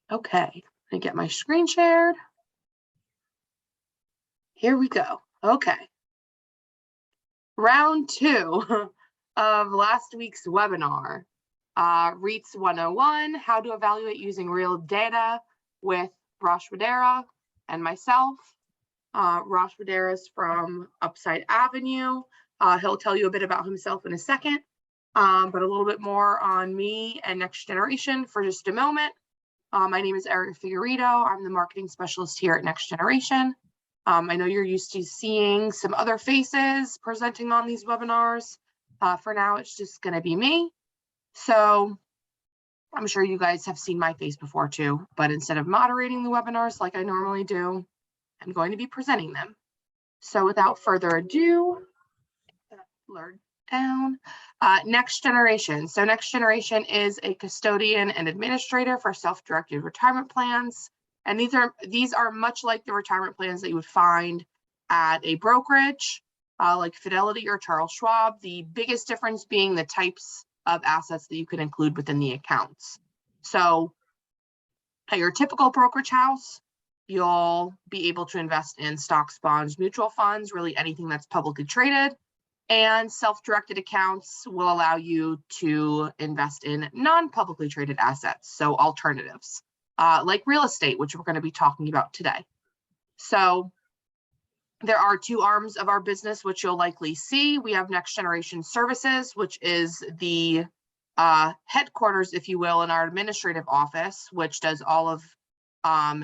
Okay, I get my screen shared. Here we go. Okay. Round 2 of last week's webinar, REITs 101, how to evaluate using real data with Rosh Vadera and myself. Rosh Vadera is from Upside Avenue. He'll tell you a bit about himself in a second, but a little bit more on me and Next Generation for just a moment. My name is Erica Figueredo. I'm the marketing specialist here at Next Generation. I know you're used to seeing some other faces presenting on these webinars. For now, it's just going to be me. So I'm sure you guys have seen my face before too, but instead of moderating the webinars like I normally do, I'm going to be presenting them. So without further ado, blurred down. Next Generation. So Next Generation is a custodian and administrator for self-directed retirement plans. And these are much like the retirement plans that you would find at a brokerage, like Fidelity or Charles Schwab. The biggest difference being the types of assets that you can include within the accounts. So at your typical brokerage house, you'll be able to invest in stocks, bonds, mutual funds, really anything that's publicly traded. And self-directed accounts will allow you to invest in non-publicly traded assets, so alternatives, like real estate, which we're going to be talking about today. So there are 2 arms of our business, which you'll likely see. We have Next Generation Services, which is the headquarters, if you will, in our administrative office, which does all of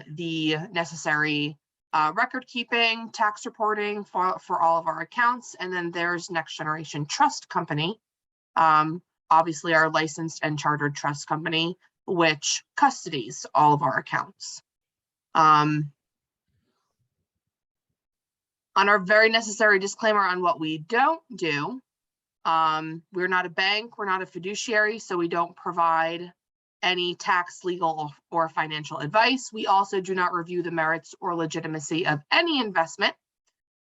the necessary record keeping, tax reporting for all of our accounts. And then there's Next Generation Trust Company, obviously our licensed and chartered trust company, which custodies all of our accounts. On our very necessary disclaimer on what we don't do, we're not a bank, we're not a fiduciary, so we don't provide any tax, legal, or financial advice. We also do not review the merits or legitimacy of any investment.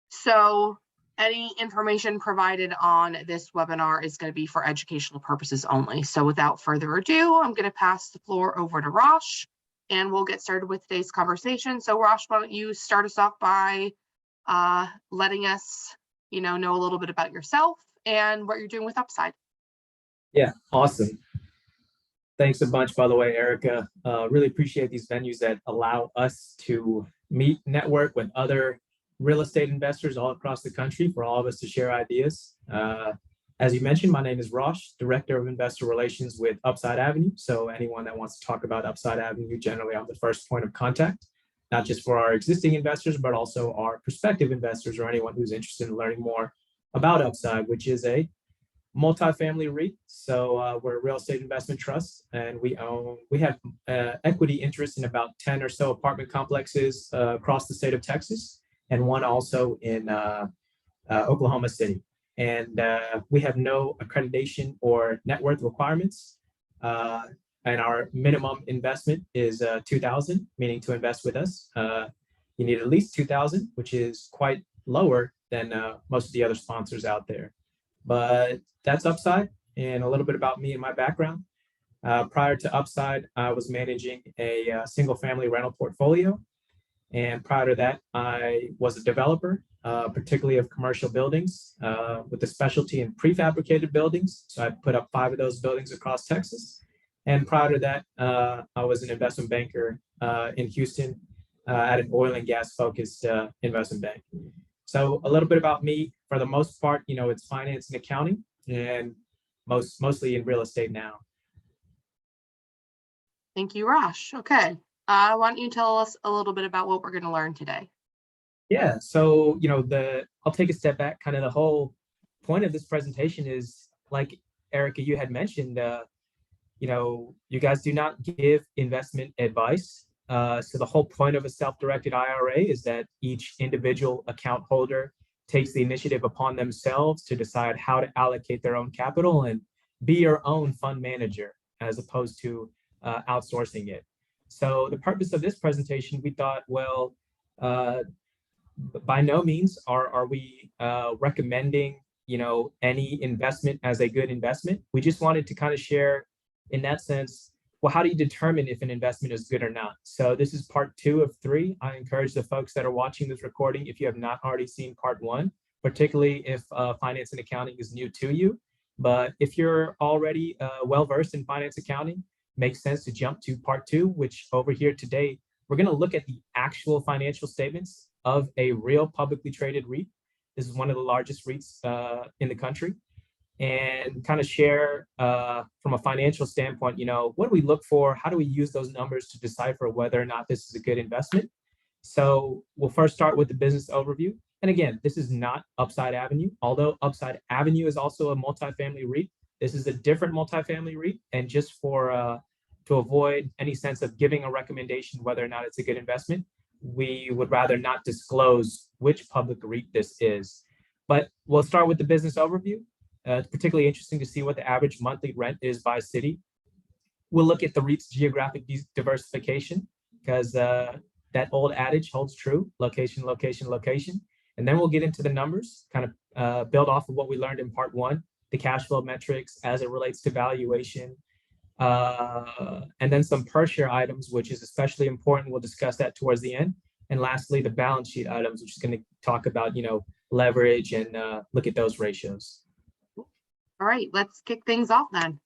So any information provided on this webinar is going to be for educational purposes only. So without further ado, I'm going to pass the floor over to Rosh, and we'll get started with today's conversation. So Rosh, why don't you start us off by letting us know a little bit about yourself and what you're doing with Upside. Yeah, awesome. Thanks a bunch, by the way, Erica. Really appreciate these venues that allow us to meet, network with other real estate investors all across the country, for all of us to share ideas. As you mentioned, my name is Rosh, Director of Investor Relations with Upside Avenue. So anyone that wants to talk about Upside Avenue, generally I'm the first point of contact, not just for our existing investors, but also our prospective investors or anyone who's interested in learning more about Upside, which is a multifamily REIT. So we're a real estate investment trust, and we have equity interest in about 10 or so apartment complexes across the state of Texas, and one also in Oklahoma City. And we have no accreditation or net worth requirements. And our minimum investment is $2,000, meaning to invest with us, you need at least $2,000, which is quite lower than most of the other sponsors out there. But that's Upside, and a little bit about me and my background. Prior to Upside, I was managing a single-family rental portfolio. And prior to that, I was a developer, particularly of commercial buildings, with a specialty in prefabricated buildings. So I put up 5 of those buildings across Texas. And prior to that, I was an investment banker in Houston at an oil and gas focused investment bank. So a little bit about me. For the most part, it's finance and accounting, and mostly in real estate now. Thank you, Rosh. Okay. Why don't you tell us a little bit about what we're going to learn today? Yeah, so, I'll take a step back. Kind of the whole point of this presentation is, like Erica, you had mentioned, you guys do not give investment advice. So the whole point of a self-directed IRA is that each individual account holder takes the initiative upon themselves to decide how to allocate their own capital and be your own fund manager, as opposed to outsourcing it. So the purpose of this presentation, we thought, well, by no means are we recommending, any investment as a good investment. We just wanted to kind of share, in that sense, well, how do you determine if an investment is good or not? So this is part 2 of 3. I encourage the folks that are watching this recording, if you have not already seen part 1, particularly if finance and accounting is new to you. But if you're already well-versed in finance accounting, makes sense to jump to part 2, which over here today, we're going to look at the actual financial statements of a real publicly traded REIT. This is one of the largest REITs in the country, and kind of share from a financial standpoint, what do we look for? How do we use those numbers to decipher whether or not this is a good investment? So we'll first start with the business overview. And again, this is not Upside Avenue, although Upside Avenue is also a multifamily REIT. This is a different multifamily REIT. And just for to avoid any sense of giving a recommendation whether or not it's a good investment, we would rather not disclose which public REIT this is. But we'll start with the business overview. It's particularly interesting to see what the average monthly rent is by city. We'll look at the REIT's geographic diversification, because that old adage holds true: location, location, location. And then we'll get into the numbers, kind of build off of what we learned in part 1, the cash flow metrics as it relates to valuation, and then some per share items, which is especially important. We'll discuss that towards the end. And lastly, the balance sheet items, which is going to talk about, leverage and look at those ratios. All right, let's kick things off then.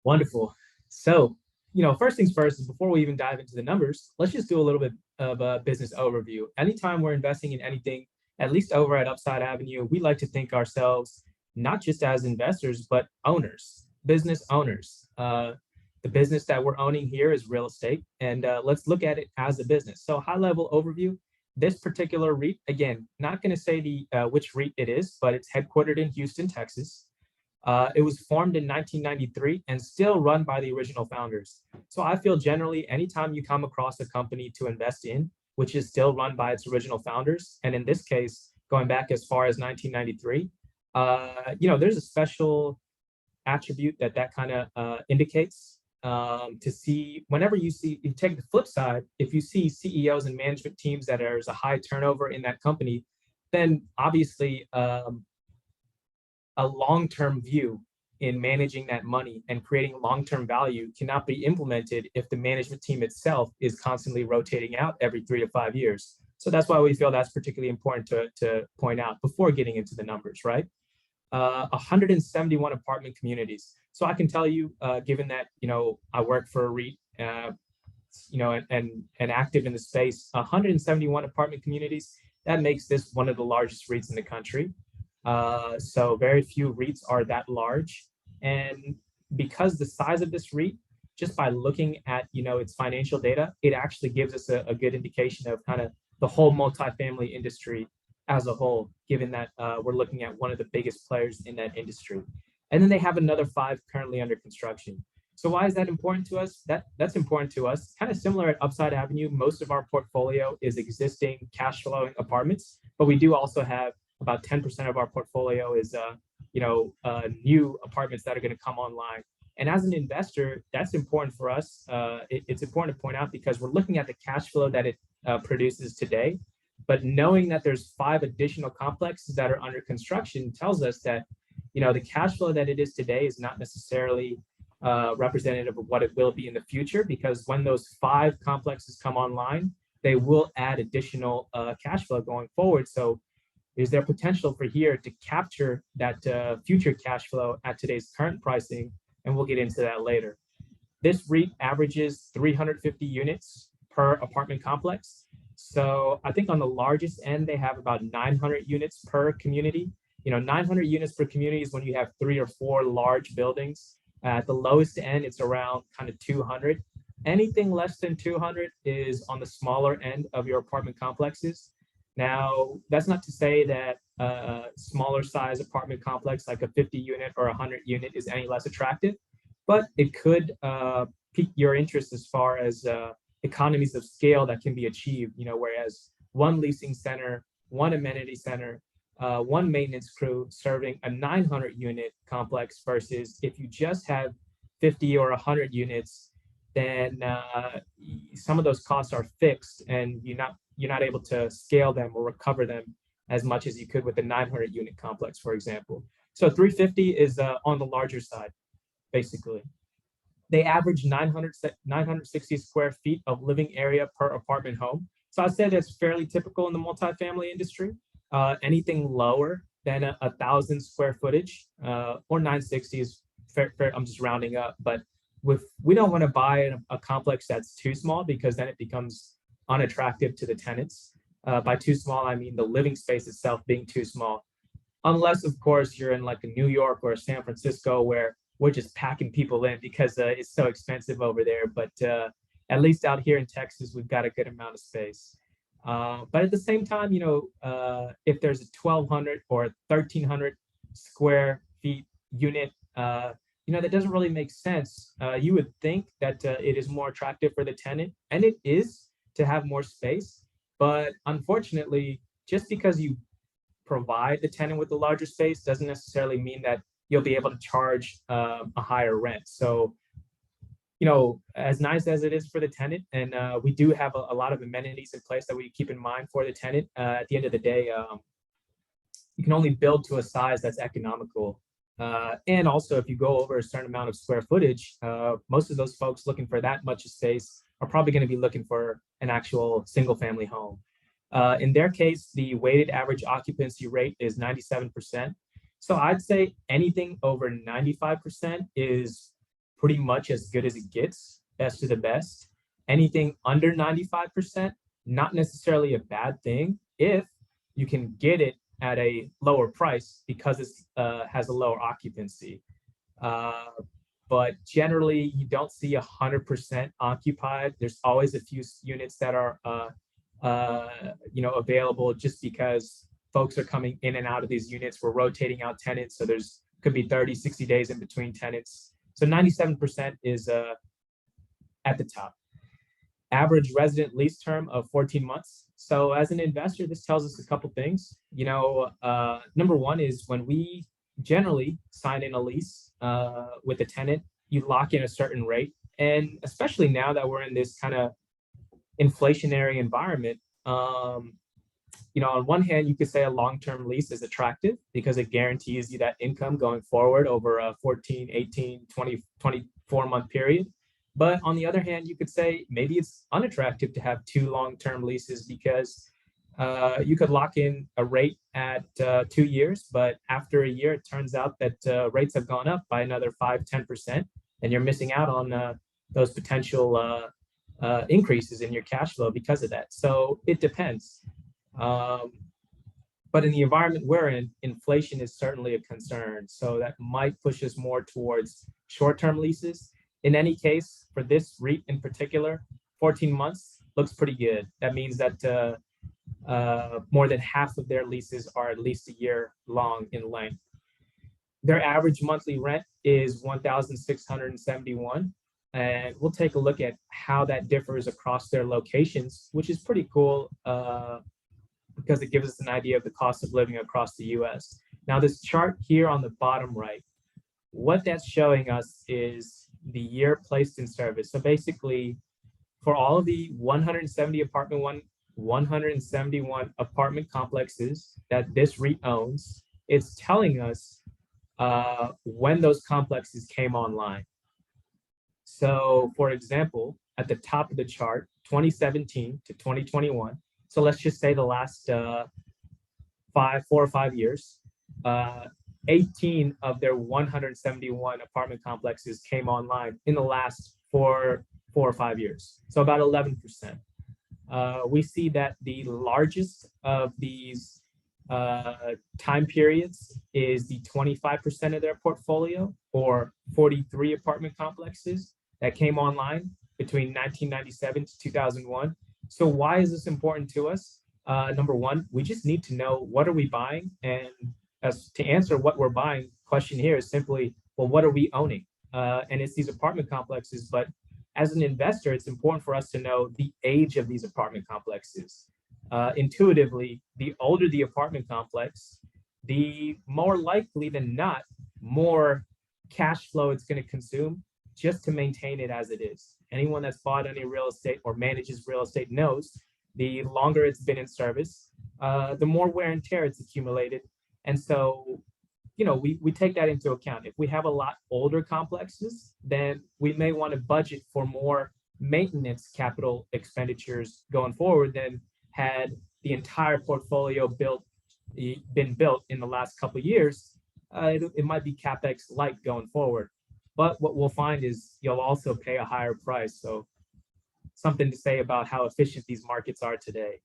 Wonderful. So, first things first, before we even dive into the numbers, let's just do a little bit of a business overview. Anytime we're investing in anything, at least over at Upside Avenue, we like to think ourselves not just as investors, but owners, business owners. The business that we're owning here is real estate, and let's look at it as a business. So high-level overview. This particular REIT, again, not going to say which REIT it is, but it's headquartered in Houston, Texas. It was formed in 1993 and still run by the original founders. So I feel generally, anytime you come across a company to invest in, which is still run by its original founders, and in this case, going back as far as 1993, there's a special attribute that kind of indicates. To see, whenever you take the flip side, if you see CEOs and management teams that there's a high turnover in that company, then obviously a long-term view in managing that money and creating long-term value cannot be implemented if the management team itself is constantly rotating out every 3 to 5 years. So that's why we feel that's particularly important to point out before getting into the numbers, right? 171 apartment communities. So I can tell you, given that, I work for a REIT, and active in the space, 171 apartment communities, that makes this one of the largest REITs in the country. So very few REITs are that large. And because the size of this REIT, just by looking at, its financial data, it actually gives us a good indication of kind of the whole multifamily industry as a whole, given that we're looking at one of the biggest players in that industry. And then they have another 5 currently under construction. So why is that important to us? That's important to us. Kind of similar at Upside Avenue, most of our portfolio is existing cash flowing apartments, but we do also have about 10% of our portfolio is new apartments that are going to come online. And as an investor, that's important for us. It's important to point out because we're looking at the cash flow that it produces today. But knowing that there's 5 additional complexes that are under construction tells us that, the cash flow that it is today is not necessarily representative of what it will be in the future, because when those 5 complexes come online, they will add additional cash flow going forward. So is there potential for here to capture that future cash flow at today's current pricing? And we'll get into that later. This REIT averages 350 units per apartment complex. So I think on the largest end, they have about 900 units per community. 900 units per community is when you have 3 or 4 large buildings. At the lowest end, it's around kind of 200. Anything less than 200 is on the smaller end of your apartment complexes. Now, that's not to say that a smaller size apartment complex like a 50 unit or 100 unit is any less attractive, but it could pique your interest as far as economies of scale that can be achieved, whereas one leasing center, one amenity center, one maintenance crew serving a 900 unit complex versus if you just have 50 or 100 units, then some of those costs are fixed and you're not able to scale them or recover them as much as you could with a 900 unit complex, for example. So 350 is on the larger side, basically. They average 960 square feet of living area per apartment home. So I'd say that's fairly typical in the multifamily industry. Anything lower than 1,000 square footage or 960 is fair, fair. I'm just rounding up, but we don't want to buy a complex that's too small because then it becomes unattractive to the tenants. By too small, I mean the living space itself being too small. Unless, of course, you're in like a New York or San Francisco where we're just packing people in because it's so expensive over there. But at least out here in Texas, we've got a good amount of space. But at the same time, if there's a 1,200 or 1,300 square feet unit, that doesn't really make sense. You would think that it is more attractive for the tenant, and it is to have more space. But unfortunately, just because you provide the tenant with a larger space doesn't necessarily mean that you'll be able to charge a higher rent. So, as nice as it is for the tenant, and we do have a lot of amenities in place that we keep in mind for the tenant, at the end of the day, you can only build to a size that's economical. And also, if you go over a certain amount of square footage, most of those folks looking for that much space are probably going to be looking for an actual single family home. In their case, the weighted average occupancy rate is 97%. So I'd say anything over 95% is pretty much as good as it gets, best of the best. Anything under 95%, not necessarily a bad thing if you can get it at a lower price because it has a lower occupancy. But generally, you don't see 100% occupied. There's always a few units that are available just because folks are coming in and out of these units. We're rotating out tenants. So there's could be 30, 60 days in between tenants. So 97% is at the top. Average resident lease term of 14 months. So as an investor, this tells us a couple things. Number one is when we generally sign in a lease with a tenant, you lock in a certain rate. And especially now that we're in this kind of inflationary environment, on one hand, you could say a long-term lease is attractive because it guarantees you that income going forward over a 14, 18, 20, 24-month period. But on the other hand, you could say maybe it's unattractive to have two long-term leases because you could lock in a rate at 2 years, but after a year, it turns out that rates have gone up by another 5, 10%, and you're missing out on those potential increases in your cash flow because of that. So it depends. But in the environment we're in, inflation is certainly a concern. So that might push us more towards short-term leases. In any case, for this REIT in particular, 14 months looks pretty good. That means that more than half of their leases are at least a year long in length. Their average monthly rent is $1,671. And we'll take a look at how that differs across their locations, which is pretty cool because it gives us an idea of the cost of living across the US. Now, this chart here on the bottom right, what that's showing us is the year placed in service. So basically, for all of the 171 apartment complexes that this REIT owns, it's telling us when those complexes came online. So, for example, at the top of the chart, 2017 to 2021. So let's just say the last 4 or 5 years, 18 of their 171 apartment complexes came online in the last 4 or 5 years. So about 11%. We see that the largest of these time periods is the 25% of their portfolio, or 43 apartment complexes that came online between 1997 to 2001. So why is this important to us? Number one, we just need to know what are we buying, and as to answer what we're buying, question here is simply, well, what are we owning? And it's these apartment complexes, but as an investor, it's important for us to know the age of these apartment complexes. Intuitively, the older the apartment complex, the more likely than not, more cash flow it's going to consume just to maintain it as it is. Anyone that's bought any real estate or manages real estate knows the longer it's been in service, the more wear and tear it's accumulated. And so, we take that into account. If we have a lot older complexes, then we may want to budget for more maintenance capital expenditures going forward than had the entire portfolio been built in the last couple of years. It might be capex light going forward, but what we'll find is you'll also pay a higher price. So something to say about how efficient these markets are today.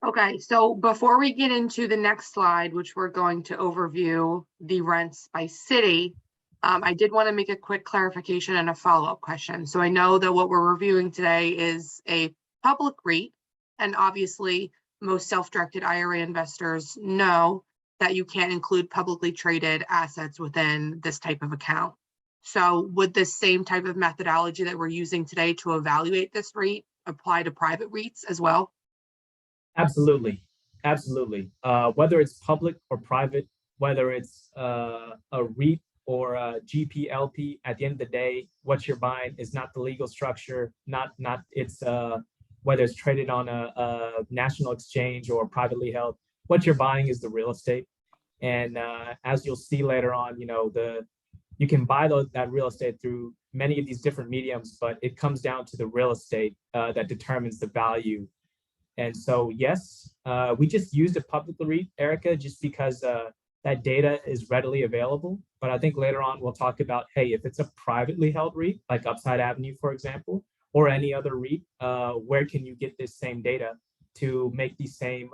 Okay, so before we get into the next slide, which we're going to overview the rents by city, I did want to make a quick clarification and a follow-up question. So I know that what we're reviewing today is a public REIT, and obviously most self-directed IRA investors know that you can't include publicly traded assets within this type of account. So would this same type of methodology that we're using today to evaluate this REIT apply to private REITs as well? Absolutely. Whether it's public or private, whether it's a REIT or a GPLP, at the end of the day, what you're buying is not the legal structure, not it's whether it's traded on a national exchange or privately held. What you're buying is the real estate, and as you'll see later on, you can buy that real estate through many of these different mediums, but it comes down to the real estate that determines the value. And so, yes, we just used a public REIT, Erica, just because that data is readily available. But I think later on we'll talk about, hey, if it's a privately held REIT, like Upside Avenue, for example, or any other REIT, where can you get this same data to make these same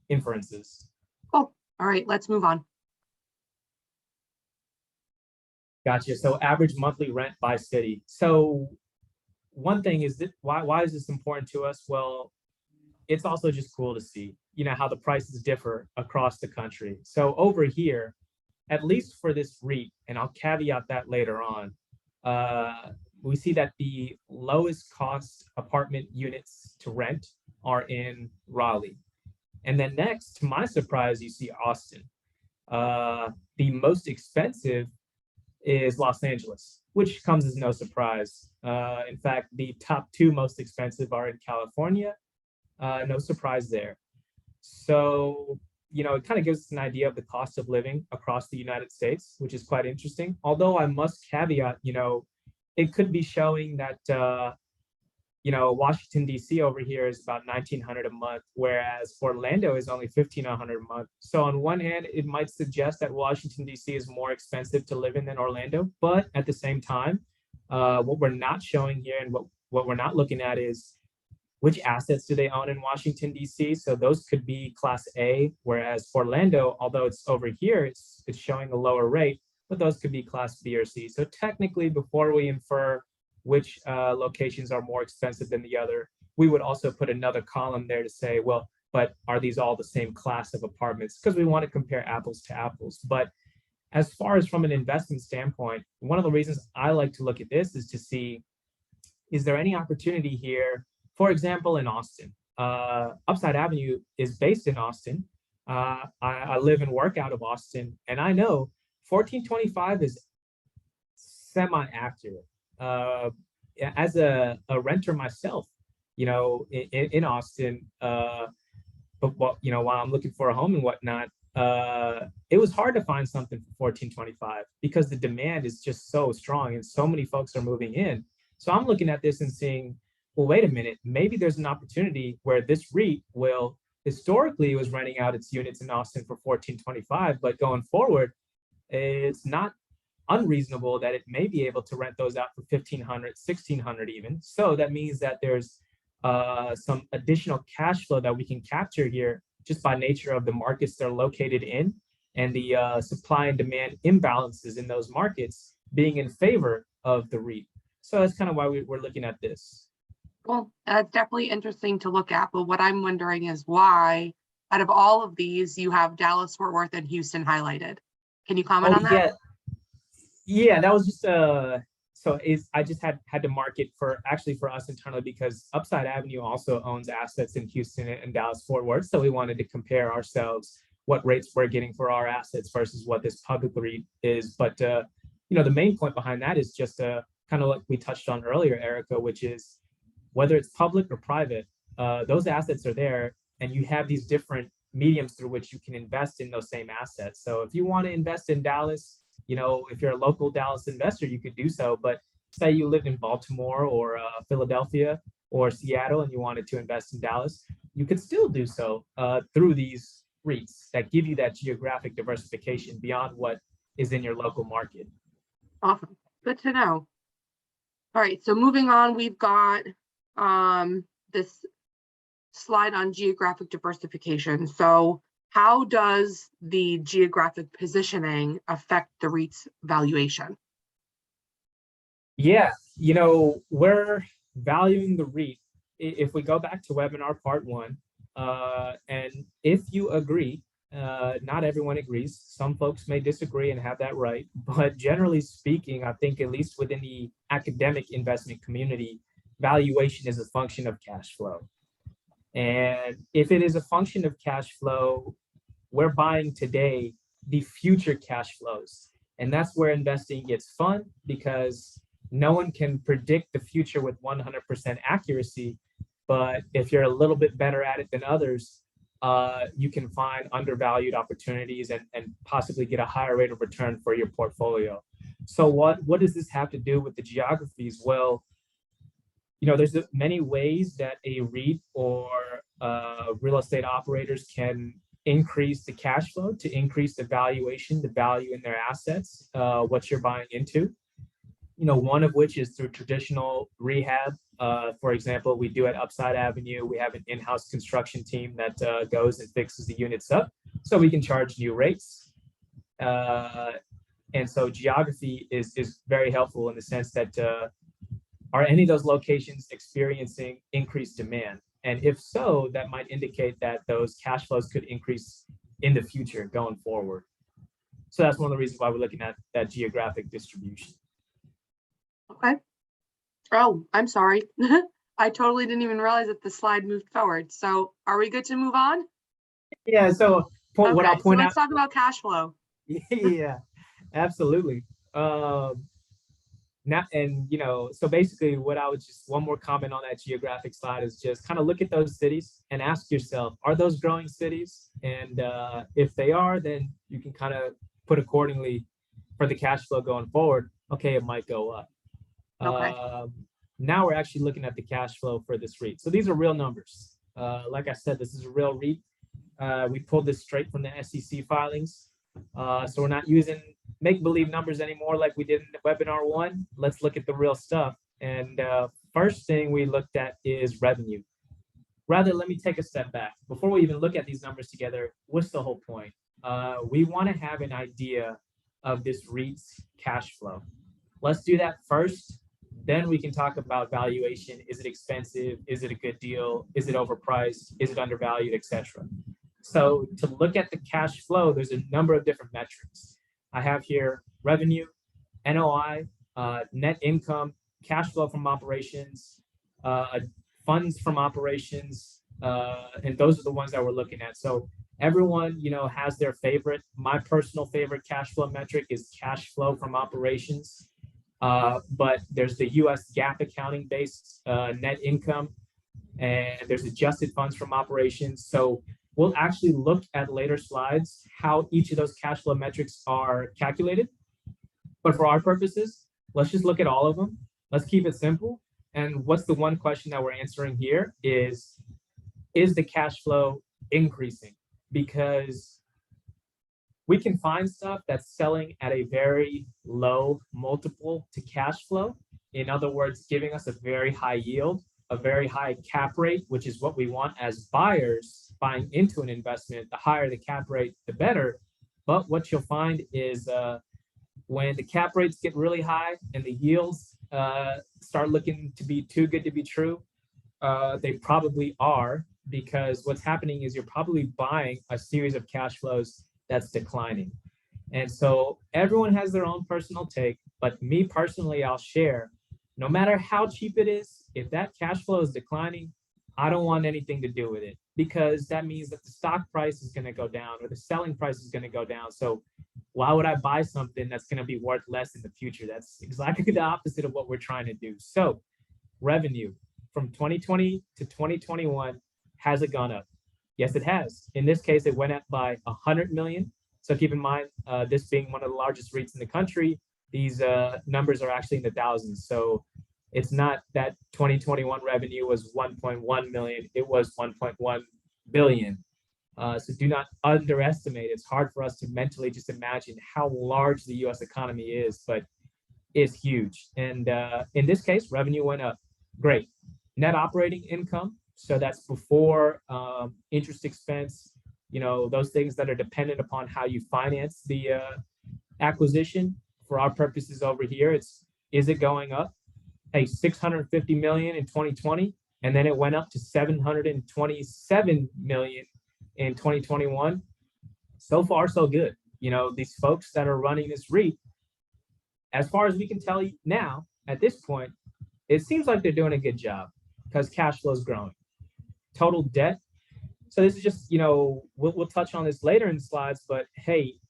inferences? Oh, all right, let's move on. Gotcha. So average monthly rent by city. So one thing is that why is this important to us? Well, it's also just cool to see, how the prices differ across the country. So over here, at least for this REIT, and I'll caveat that later on, we see that the lowest cost apartment units to rent are in Raleigh. And then next, to my surprise, you see Austin. The most expensive is Los Angeles, which comes as no surprise. In fact, the top two most expensive are in California. No surprise there. So, it kind of gives us an idea of the cost of living across the United States, which is quite interesting. Although I must caveat, it could be showing that, Washington, D.C. over here is about $1,900 a month, whereas Orlando is only $1,500 a month. So on one hand, it might suggest that Washington, D.C. is more expensive to live in than Orlando. But at the same time, what we're not showing here and what we're not looking at is which assets do they own in Washington, D.C.? So those could be Class A, whereas Orlando, although it's over here, it's showing a lower rate, but those could be Class B or C. So technically, before we infer which locations are more expensive than the other, we would also put another column there to say, well, but are these all the same class of apartments? Because we want to compare apples to apples. But as far as from an investment standpoint, one of the reasons I like to look at this is to see, is there any opportunity here? For example, in Austin, Upside Avenue is based in Austin. I live and work out of Austin, and I know 1425 is semi-accurate. As a renter myself, in Austin, but while I'm looking for a home and whatnot, it was hard to find something for 1425 because the demand is just so strong and so many folks are moving in. So I'm looking at this and seeing, well, wait a minute, maybe there's an opportunity where this REIT will historically was renting out its units in Austin for 1425, but going forward, it's not unreasonable that it may be able to rent those out for 1,500, 1,600 even. So that means that there's some additional cash flow that we can capture here just by nature of the markets they're located in and the supply and demand imbalances in those markets being in favor of the REIT. So that's kind of why we're looking at this. Well, that's definitely interesting to look at. But what I'm wondering is why, out of all of these, you have Dallas, Fort Worth, and Houston highlighted. Can you comment on that? Yeah, that was just I just had to mark it for us internally because Upside Avenue also owns assets in Houston and Dallas Fort Worth. So we wanted to compare ourselves, what rates we're getting for our assets versus what this public REIT is. But the main point behind that is just kind of like we touched on earlier, Erica, which is whether it's public or private, those assets are there, and you have these different mediums through which you can invest in those same assets. So if you want to invest in Dallas, if you're a local Dallas investor, you could do so. But say you lived in Baltimore or Philadelphia or Seattle and you wanted to invest in Dallas, you could still do so through these REITs that give you that geographic diversification beyond what is in your local market. Awesome. Good to know. All right, so moving on, we've got this slide on geographic diversification. So how does the geographic positioning affect the REIT's valuation? Yeah, we're valuing the REIT. If we go back to webinar part 1, and if you agree, not everyone agrees. Some folks may disagree and have that right. But generally speaking, I think at least within the academic investment community, valuation is a function of cash flow. And if it is a function of cash flow, we're buying today the future cash flows. And that's where investing gets fun, because no one can predict the future with 100% accuracy. But if you're a little bit better at it than others, you can find undervalued opportunities and possibly get a higher rate of return for your portfolio. So what does this have to do with the geographies? Well, there's many ways that a REIT or real estate operators can increase the cash flow to increase the valuation, the value in their assets, what you're buying into. One of which is through traditional rehab. For example, we do at Upside Avenue, we have an in-house construction team that goes and fixes the units up so we can charge new rates. And so geography is very helpful in the sense that are any of those locations experiencing increased demand? And if so, that might indicate that those cash flows could increase in the future going forward. So that's one of the reasons why we're looking at that geographic distribution. Okay. Oh, I'm sorry. I totally didn't even realize that the slide moved forward. So are we good to move on? Yeah, so what I'll point out. Let's talk about cash flow. Yeah, absolutely. So basically what I would one more comment on that geographic slide is just kind of look at those cities and ask yourself, are those growing cities? And if they are, then you can kind of put accordingly for the cash flow going forward. Okay, it might go up. Okay. Now we're actually looking at the cash flow for this REIT. So these are real numbers. Like I said, this is a real REIT. We pulled this straight from the SEC filings. So we're not using make-believe numbers anymore like we did in webinar 1. Let's look at the real stuff. And first thing we looked at is revenue. Rather, let me take a step back. Before we even look at these numbers together, what's the whole point? We want to have an idea of this REIT's cash flow. Let's do that first. Then we can talk about valuation. Is it expensive? Is it a good deal? Is it overpriced? Is it undervalued, etc.? So to look at the cash flow, there's a number of different metrics. I have here revenue, NOI, net income, cash flow from operations, funds from operations, and those are the ones that we're looking at. So everyone, has their favorite. My personal favorite cash flow metric is cash flow from operations. But there's the US GAAP accounting based net income, and there's adjusted funds from operations. So we'll actually look at later slides how each of those cash flow metrics are calculated. But for our purposes, let's just look at all of them. Let's keep it simple. And what's the one question that we're answering here is the cash flow increasing? Because we can find stuff that's selling at a very low multiple to cash flow. In other words, giving us a very high yield, a very high cap rate, which is what we want as buyers buying into an investment. The higher the cap rate, the better. But what you'll find is when the cap rates get really high and the yields start looking to be too good to be true, they probably are, because what's happening is you're probably buying a series of cash flows that's declining. And so everyone has their own personal take, but me personally, I'll share, no matter how cheap it is, if that cash flow is declining, I don't want anything to do with it, because that means that the stock price is going to go down or the selling price is going to go down. So why would I buy something that's going to be worth less in the future? That's exactly the opposite of what we're trying to do. So revenue from 2020 to 2021, has it gone up? Yes, it has. In this case, it went up by 100 million. So keep in mind, this being one of the largest REITs in the country, these numbers are actually in the thousands. So it's not that 2021 revenue was 1.1 million, it was 1.1 billion. So do not underestimate. It's hard for us to mentally just imagine how large the US economy is, but it's huge. And in this case, revenue went up. Great. Net operating income. So that's before interest expense, those things that are dependent upon how you finance the acquisition. For our purposes over here, is it going up? Hey, 650 million in 2020, and then it went up to 727 million in 2021. So far, so good. These folks that are running this REIT, as far as we can tell now, at this point, it seems like they're doing a good job because cash flow is growing. Total debt. So this is just, we'll touch on this later in the slides, but hey,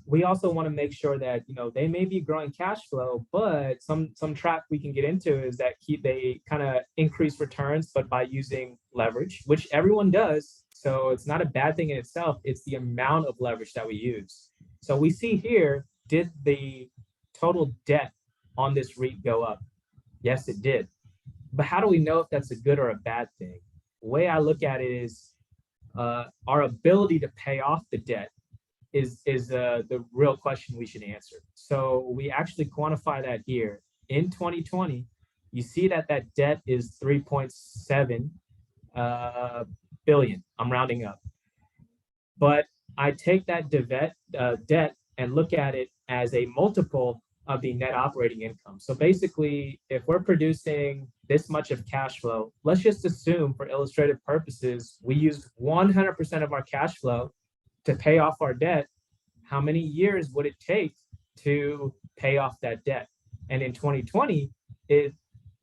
we also want to make sure that, they may be growing cash flow, but some trap we can get into is that they kind of increase returns, but by using leverage, which everyone does. So it's not a bad thing in itself. It's the amount of leverage that we use. So we see here, did the total debt on this REIT go up? Yes, it did. But how do we know if that's a good or a bad thing? The way I look at it is our ability to pay off the debt is the real question we should answer. So we actually quantify that here. In 2020, you see that debt is 3.7 billion. I'm rounding up. But I take that debt and look at it as a multiple of the net operating income. So basically, if we're producing this much of cash flow, let's just assume for illustrative purposes, we used 100% of our cash flow to pay off our debt. How many years would it take to pay off that debt? And in 2020, the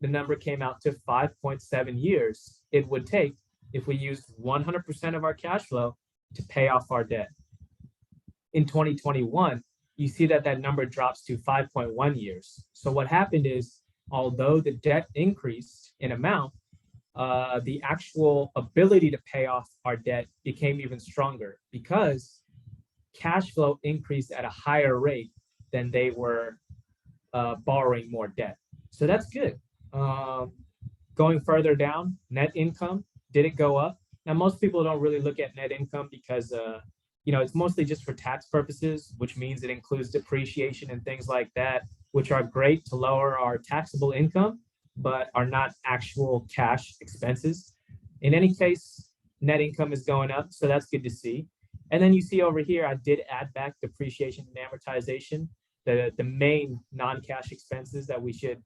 number came out to 5.7 years it would take if we used 100% of our cash flow to pay off our debt. In 2021, you see that number drops to 5.1 years. So what happened is, although the debt increased in amount, the actual ability to pay off our debt became even stronger because cash flow increased at a higher rate than they were borrowing more debt. So that's good. Going further down, net income, did it go up? Now, most people don't really look at net income because it's mostly just for tax purposes, which means it includes depreciation and things like that, which are great to lower our taxable income, but are not actual cash expenses. In any case, net income is going up, so that's good to see. And then you see over here, I did add back depreciation and amortization, the main non-cash expenses that we should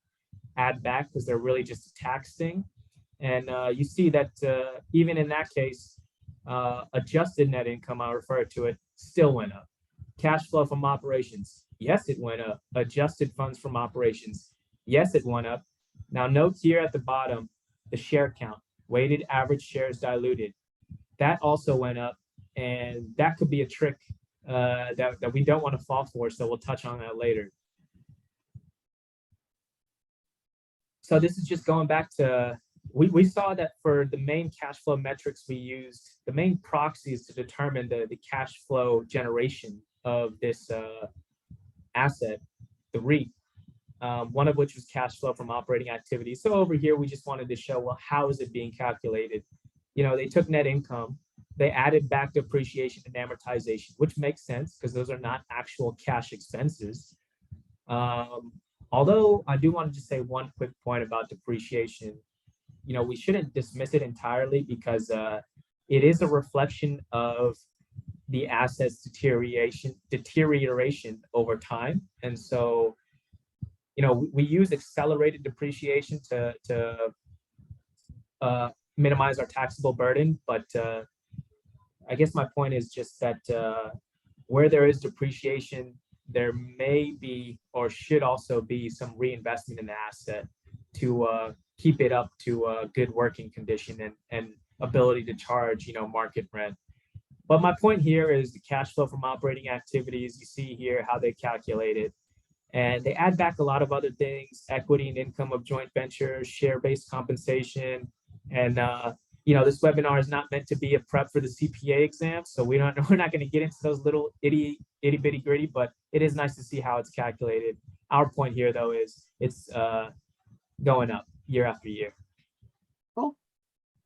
add back because they're really just a tax thing. And you see that even in that case, adjusted net income, I refer to it, still went up. Cash flow from operations, yes, it went up. Adjusted funds from operations, yes, it went up. Now note here at the bottom, the share count, weighted average shares diluted, that also went up. And that could be a trick that we don't want to fall for. So we'll touch on that later. So this is just going back to, we saw that for the main cash flow metrics we used, the main proxies to determine the cash flow generation of this asset, the REIT, one of which was cash flow from operating activities. So over here, we just wanted to show, well, how is it being calculated? They took net income, they added back depreciation and amortization, which makes sense because those are not actual cash expenses. Although I do want to just say one quick point about depreciation. We shouldn't dismiss it entirely because it is a reflection of the asset's deterioration over time. And so, we use accelerated depreciation to minimize our taxable burden, but I guess my point is just that where there is depreciation, there may be or should also be some reinvestment in the asset to keep it up to a good working condition and ability to charge, market rent. But my point here is the cash flow from operating activities. You see here how they calculate it. And they add back a lot of other things, equity and income of joint ventures, share-based compensation, and this webinar is not meant to be a prep for the CPA exam, so we're not going to get into those little itty bitty gritty, but it is nice to see how it's calculated. Our point here, though, is it's going up year after year. Cool.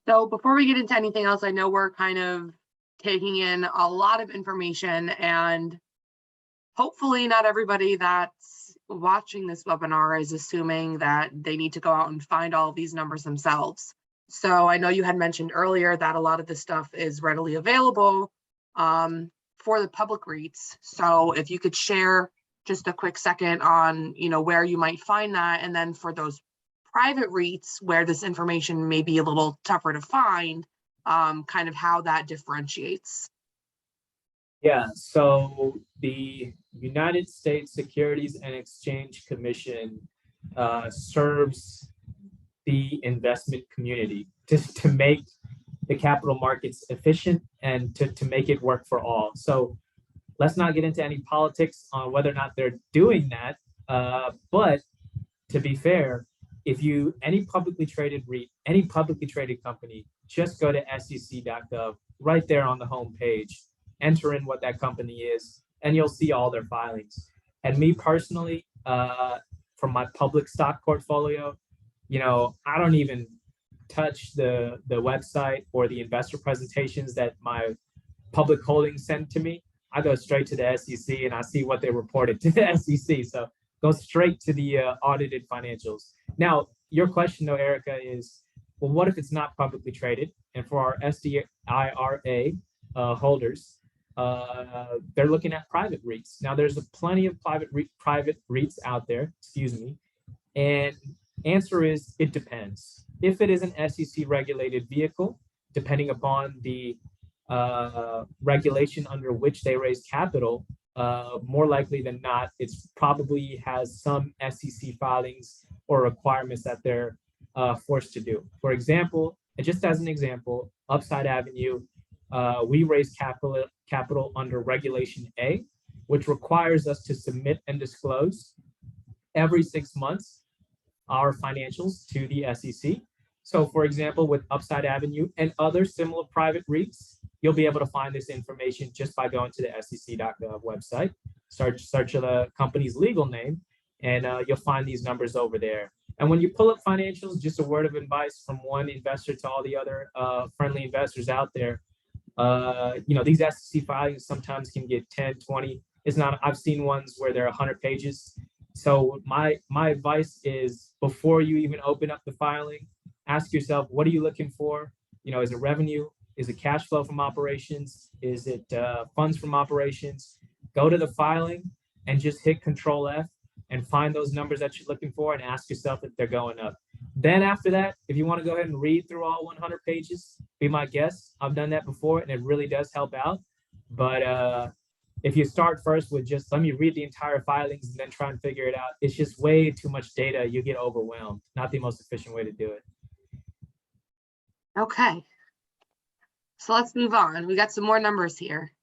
So before we get into anything else, I know we're kind of taking in a lot of information, and hopefully not everybody that's watching this webinar is assuming that they need to go out and find all of these numbers themselves. So I know you had mentioned earlier that a lot of this stuff is readily available for the public REITs. So if you could share just a quick second on, where you might find that, and then for those private REITs where this information may be a little tougher to find, kind of how that differentiates. Yeah, so the United States Securities and Exchange Commission serves the investment community to make the capital markets efficient and to make it work for all. So let's not get into any politics on whether or not they're doing that. But to be fair, if any publicly traded REIT, any publicly traded company, just go to sec.gov, right there on the home page, enter in what that company is, and you'll see all their filings. And me personally, from my public stock portfolio, I don't even touch the website or the investor presentations that my public holdings send to me. I go straight to the SEC and I see what they reported to the SEC. So go straight to the audited financials. Now, your question though, Erica, is, well, what if it's not publicly traded? And for our SDIRA holders, they're looking at private REITs. Now, there's plenty of private REITs out there, and answer is, it depends. If it is an SEC regulated vehicle, depending upon the regulation under which they raise capital, more likely than not, it's probably has some SEC filings or requirements that they're forced to do. For example, just as an example, Upside Avenue, we raise capital under Regulation A, which requires us to submit and disclose every 6 months our financials to the SEC. So for example, with Upside Avenue and other similar private REITs, you'll be able to find this information just by going to the sec.gov website, search the company's legal name, and you'll find these numbers over there. And when you pull up financials, just a word of advice from one investor to all the other friendly investors out there, these SEC filings sometimes can get 10, 20. I've seen ones where they're 100 pages. So my advice is, before you even open up the filing, ask yourself, what are you looking for? Is it revenue? Is it cash flow from operations? Is it funds from operations? Go to the filing and just hit Control F and find those numbers that you're looking for and ask yourself if they're going up. Then after that, if you want to go ahead and read through all 100 pages, be my guest. I've done that before and it really does help out. But if you start first with just, let me read the entire filings and then try and figure it out, it's just way too much data. You get overwhelmed. Not the most efficient way to do it. Okay. So let's move on. We got some more numbers here.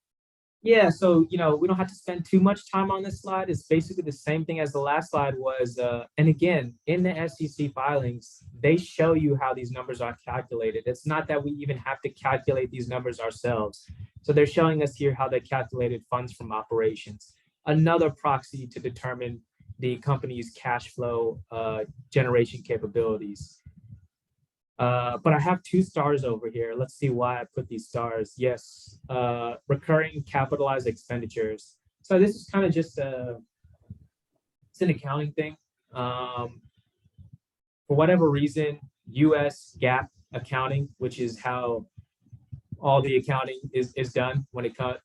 Yeah, so, we don't have to spend too much time on this slide. It's basically the same thing as the last slide was. And again, in the SEC filings, they show you how these numbers are calculated. It's not that we even have to calculate these numbers ourselves. So they're showing us here how they calculated funds from operations, another proxy to determine the company's cash flow generation capabilities. But I have 2 stars over here. Let's see why I put these stars. Yes, recurring capitalized expenditures. So this is kind of just it's an accounting thing. For whatever reason, US GAAP accounting, which is how all the accounting is done when it comes,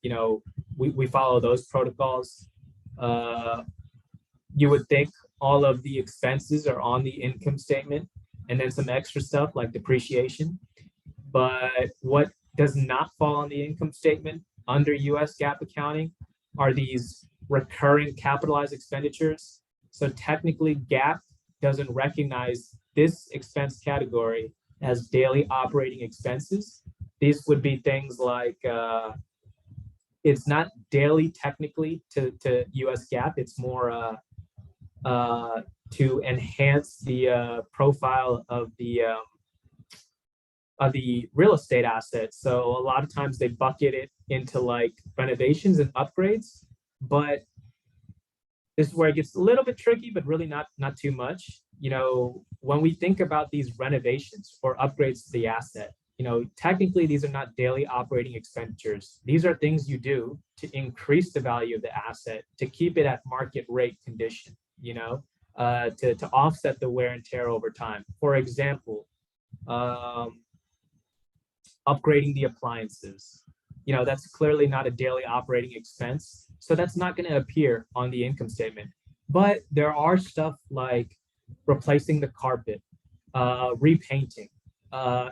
we follow those protocols. You would think all of the expenses are on the income statement, and then some extra stuff like depreciation. But what does not fall on the income statement under US GAAP accounting are these recurring capitalized expenditures. So technically GAAP doesn't recognize this expense category as daily operating expenses. These would be things like, it's not daily technically to US GAAP, it's more to enhance the profile of the the real estate assets. So a lot of times they bucket it into like renovations and upgrades, but this is where it gets a little bit tricky, but really not too much. You know, when we think about these renovations or upgrades to the asset, you know, technically these are not daily operating expenditures. These are things you do to increase the value of the asset, to keep it at market rate condition, you know, to offset the wear and tear over time. For example, upgrading the appliances. You know, that's clearly not a daily operating expense. So that's not going to appear on the income statement. But there are stuff like replacing the carpet, repainting,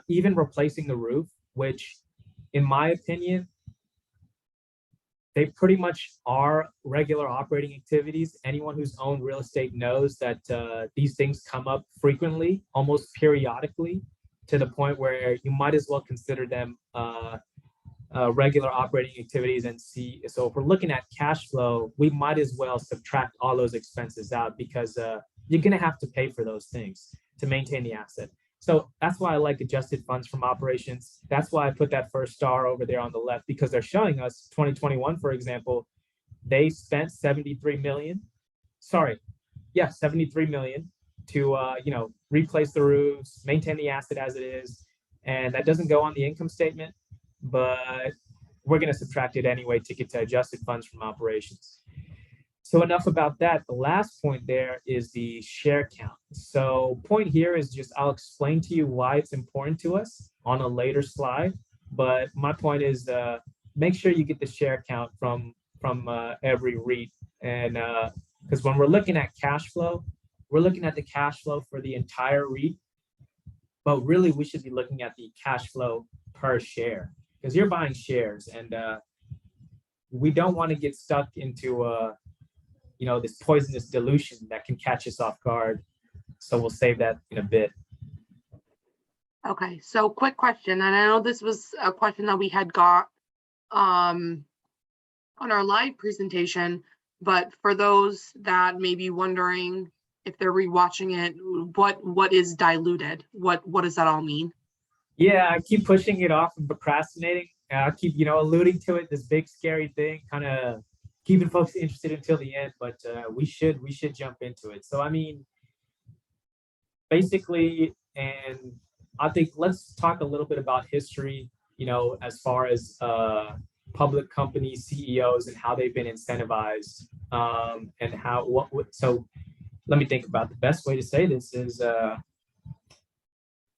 even replacing the roof, which, in my opinion, they pretty much are regular operating activities. Anyone who's owned real estate knows that these things come up frequently, almost periodically, to the point where you might as well consider them regular operating activities and see. So if we're looking at cash flow, we might as well subtract all those expenses out because you're going to have to pay for those things to maintain the asset. So that's why I like adjusted funds from operations. That's why I put that first star over there on the left, because they're showing us 2021, for example, they spent 73 million. Sorry, yeah, 73 million to you know, replace the roofs, maintain the asset as it is, and that doesn't go on the income statement, but we're going to subtract it anyway to get to adjusted funds from operations. So enough about that. The last point there is the share count. So point here is just, I'll explain to you why it's important to us on a later slide. But my point is make sure you get the share count from every REIT. And because when we're looking at cash flow, we're looking at the cash flow for the entire REIT. But really, we should be looking at the cash flow per share, because you're buying shares, and we don't want to get stuck into you know, this poisonous dilution that can catch us off guard. So we'll save that in a bit. Okay, so quick question, and I know this was a question that we had got on our live presentation, but for those that may be wondering if they're rewatching it, what is diluted? What does that all mean? Yeah, I keep pushing it off and procrastinating. I keep, you know, alluding to it, this big scary thing, kind of keeping folks interested until the end, but we should jump into it. So I mean, basically, and I think let's talk a little bit about history, you know, as far as public company CEOs and how they've been incentivized, and how so let me think about the best way to say this is a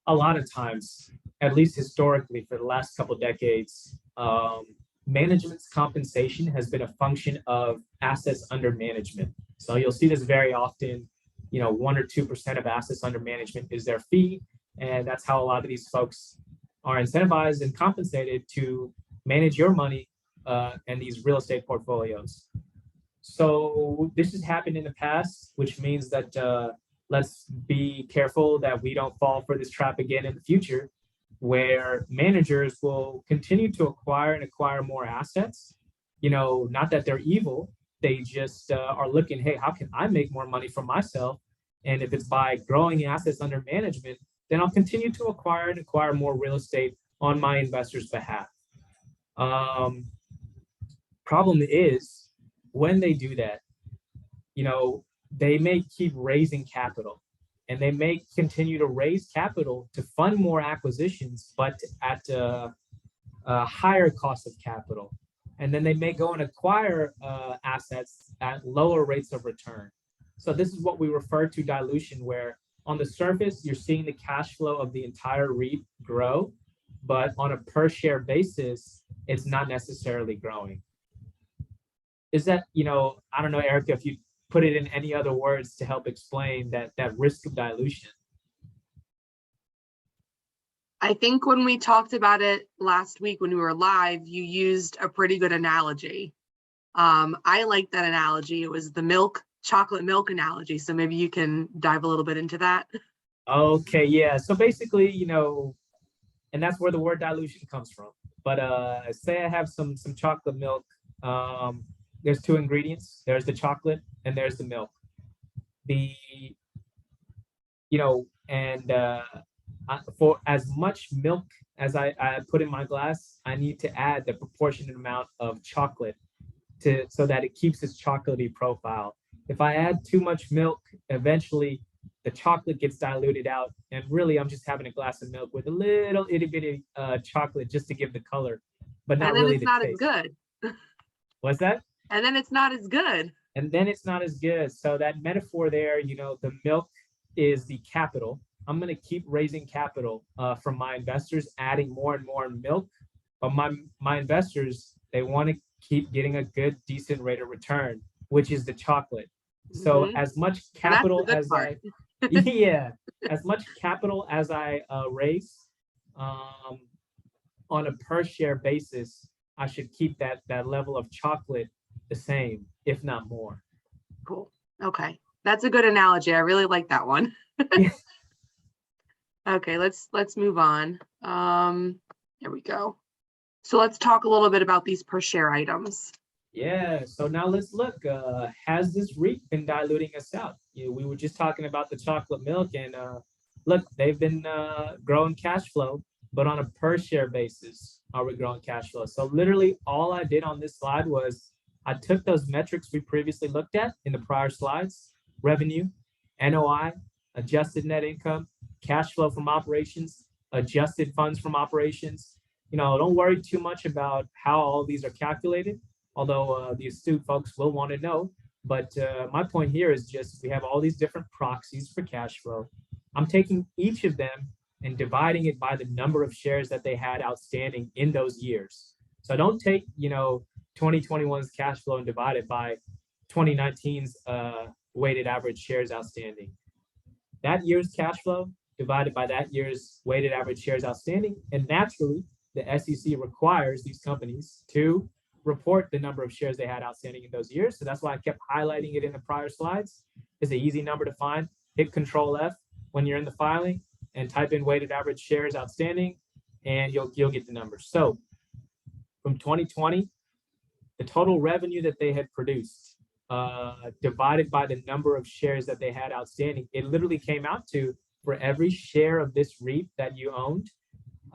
lot of times, at least historically for the last couple of decades, management's compensation has been a function of assets under management. So you'll see this very often, you know, 1 or 2% of assets under management is their fee. And that's how a lot of these folks are incentivized and compensated to manage your money and these real estate portfolios. So this has happened in the past, which means that let's be careful that we don't fall for this trap again in the future, where managers will continue to acquire more assets. You know, not that they're evil, they just are looking, hey, how can I make more money for myself? And if it's by growing assets under management, then I'll continue to acquire more real estate on my investors' behalf. Problem is, when they do that, you know, they may keep raising capital, and they may continue to raise capital to fund more acquisitions, but at a higher cost of capital. And then they may go and acquire assets at lower rates of return. So this is what we refer to dilution, where on the surface, you're seeing the cash flow of the entire REIT grow, but on a per share basis, it's not necessarily growing. Is that, you know, I don't know, Erica, if you put it in any other words to help explain that risk of dilution. I think when we talked about it last week when we were live, you used a pretty good analogy. I like that analogy. It was the chocolate milk analogy. So maybe you can dive a little bit into that. Okay, yeah. So basically, you know, and that's where the word dilution comes from. But say I have some chocolate milk. There's two ingredients. There's the chocolate and there's the milk. You know, and For as much milk as I put in my glass, I need to add the proportionate amount of chocolate so that it keeps its chocolatey profile. If I add too much milk, eventually the chocolate gets diluted out, and really I'm just having a glass of milk with a little itty bitty chocolate just to give the color, but not And then really it's the not as taste. good. What's that? And then it's not as good. And then it's not as good. So that metaphor there, the milk is the capital. I'm going to keep raising capital from my investors, adding more and more milk. But my investors, they want to keep getting a good, decent rate of return, which is the chocolate. So Mhm. as much And that's the capital good as part. yeah, as much capital as I raise um, on a per share basis, I should keep that level of chocolate the same, if not more. Cool. Okay. That's a good analogy. I really like that one. Yeah. Okay, let's move on. There we go. So let's talk a little bit about these per share items. Yeah, so now let's look. Has this REIT been diluting us out? We were just talking about the chocolate milk, and look, they've been growing cash flow, but on a per share basis, are we growing cash flow? So literally, all I did on this slide was I took those metrics we previously looked at in the prior slides: revenue, NOI, adjusted net income, cash flow from operations, adjusted funds from operations. Don't worry too much about how all these are calculated, although the astute folks will want to know. But my point here is just we have all these different proxies for cash flow. I'm taking each of them and dividing it by the number of shares that they had outstanding in those years. So I don't take, 2021's cash flow and divide it by 2019's weighted average shares outstanding. That year's cash flow divided by that year's weighted average shares outstanding. And naturally, the SEC requires these companies to report the number of shares they had outstanding in those years. So that's why I kept highlighting it in the prior slides. It's an easy number to find. Hit Control F when you're in the filing and type in weighted average shares outstanding, and you'll get the numbers. So from 2020, the total revenue that they had produced divided by the number of shares that they had outstanding, it literally came out to, for every share of this REIT that you owned,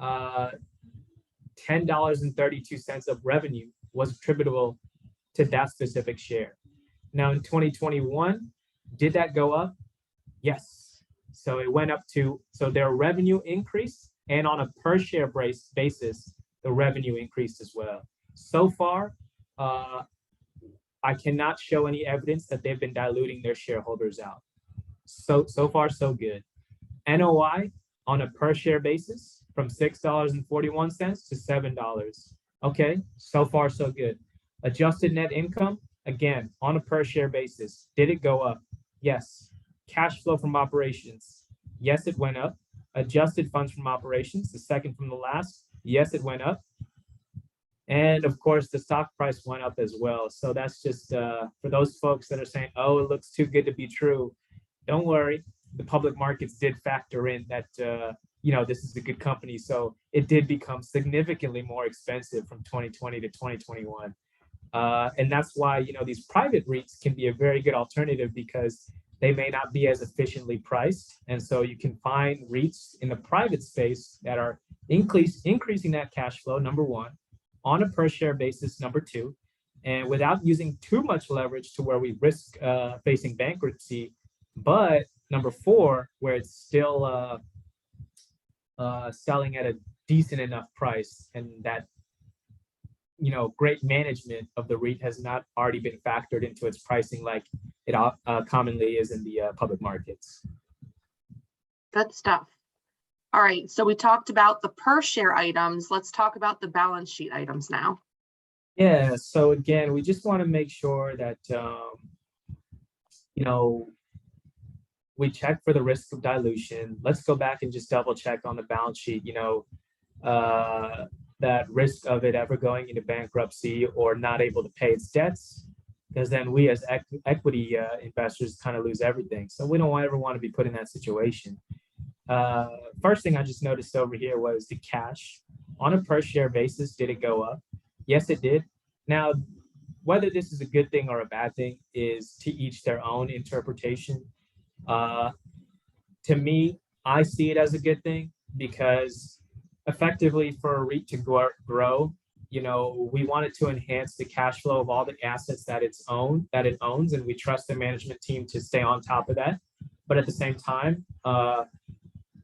$10.32 of revenue was attributable to that specific share. Now in 2021, did that go up? Yes. So it went up so their revenue increased, and on a per share basis, the revenue increased as well. So far, I cannot show any evidence that they've been diluting their shareholders out. So far, so good. NOI on a per share basis from $6.41 to $7. Okay, so far so good. Adjusted net income, again, on a per share basis. Did it go up? Yes. Cash flow from operations. Yes, it went up. Adjusted funds from operations, the second from the last. Yes, it went up. And of course, the stock price went up as well. So that's just for those folks that are saying, oh, it looks too good to be true. Don't worry. The public markets did factor in that, this is a good company. So it did become significantly more expensive from 2020 to 2021. And that's why, these private REITs can be a very good alternative because they may not be as efficiently priced. And so you can find REITs in the private space that are increasing that cash flow, number one, on a per share basis, number two, and without using too much leverage to where we risk facing bankruptcy. But number four, where it's still selling at a decent enough price, and that great management of the REIT has not already been factored into its pricing like it commonly is in the public markets. Good stuff. All right, so we talked about the per share items. Let's talk about the balance sheet items now. Yeah, so again, we just want to make sure that, we check for the risk of dilution. Let's go back and just double check on the balance sheet, that risk of it ever going into bankruptcy or not able to pay its debts, because then we as equity investors kind of lose everything. So we don't ever want to be put in that situation. First thing I just noticed over here was the cash on a per share basis. Did it go up? Yes, it did. Now, whether this is a good thing or a bad thing is to each their own interpretation. To me, I see it as a good thing. because effectively for a REIT to grow, we wanted to enhance the cash flow of all the assets that it owns, and we trust the management team to stay on top of that. But at the same time,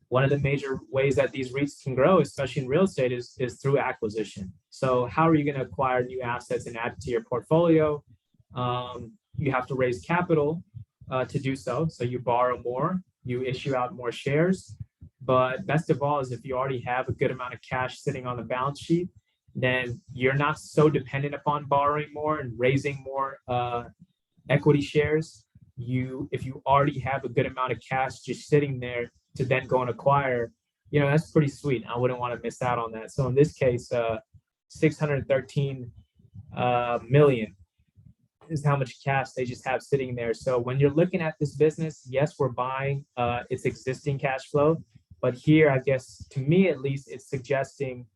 one of the major ways that these REITs can grow, especially in real estate, is through acquisition. So how are you going to acquire new assets and add to your portfolio? You have to raise capital to do so. So you borrow more, you issue out more shares. But best of all is if you already have a good amount of cash sitting on the balance sheet, then you're not so dependent upon borrowing more and raising more equity shares. If you already have a good amount of cash just sitting there to then go and acquire, that's pretty sweet. I wouldn't want to miss out on that. So in this case, 613 million is how much cash they just have sitting there. So when you're looking at this business, yes, we're buying its existing cash flow, but here, I guess, to me at least, it's suggesting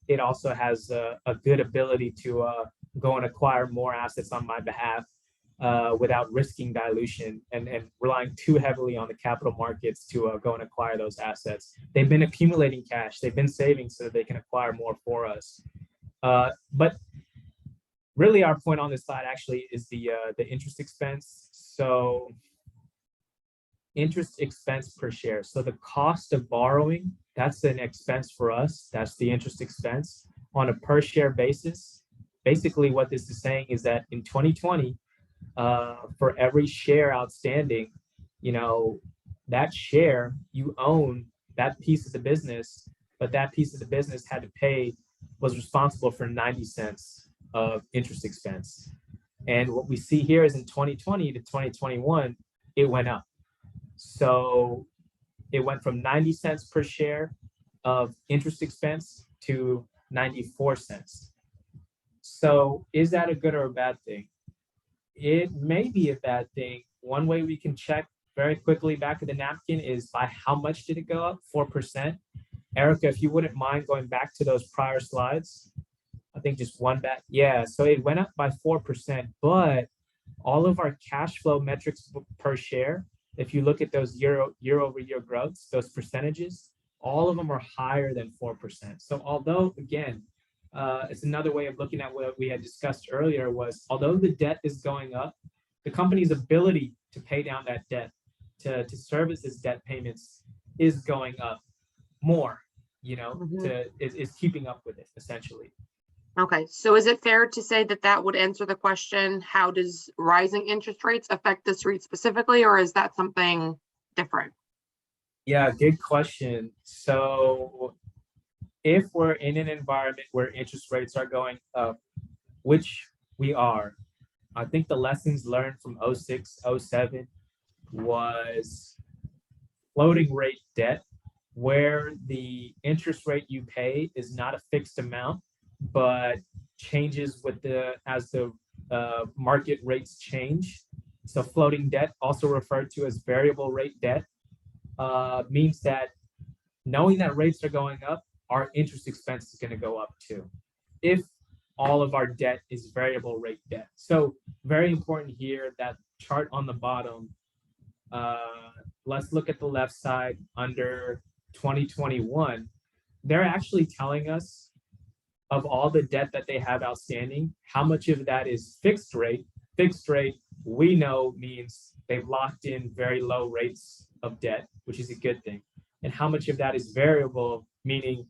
it also has a good ability to go and acquire more assets on my behalf without risking dilution and relying too heavily on the capital markets to go and acquire those assets. They've been accumulating cash. They've been saving so that they can acquire more for us. But really our point on this slide actually is the interest expense. So interest expense per share. So the cost of borrowing, that's an expense for us. That's the interest expense on a per share basis. Basically what this is saying is that in 2020, for every share outstanding, that share you own that piece of the business, but that piece of the business was responsible for 90 cents of interest expense. And what we see here is in 2020 to 2021, it went up. So it went from 90 cents per share of interest expense to 94 cents. So is that a good or a bad thing? It may be a bad thing. One way we can check very quickly back of the napkin is by how much did it go up? 4%. Erica, if you wouldn't mind going back to those prior slides. I think just one back. Yeah, so it went up by 4%, but all of our cash flow metrics per share, if you look at those year over year growths, those percentages, all of them are higher than 4%. So although, again, it's another way of looking at what we had discussed earlier was, although the debt is going up, the company's ability to pay down that debt, to service its debt payments is going up more, is keeping up with it, essentially. Okay, so is it fair to say that would answer the question, how does rising interest rates affect this REIT specifically, or is that something different? Yeah, good question. So if we're in an environment where interest rates are going up, which we are, I think the lessons learned from 06, 07 was floating rate debt, where the interest rate you pay is not a fixed amount, but changes as the market rates change. So floating debt, also referred to as variable rate debt, means that knowing that rates are going up, our interest expense is going to go up too, if all of our debt is variable rate debt. So very important here, that chart on the bottom. Let's look at the left side under 2021. They're actually telling us of all the debt that they have outstanding, how much of that is fixed rate. Fixed rate, we know, means they've locked in very low rates of debt, which is a good thing. And how much of that is variable, meaning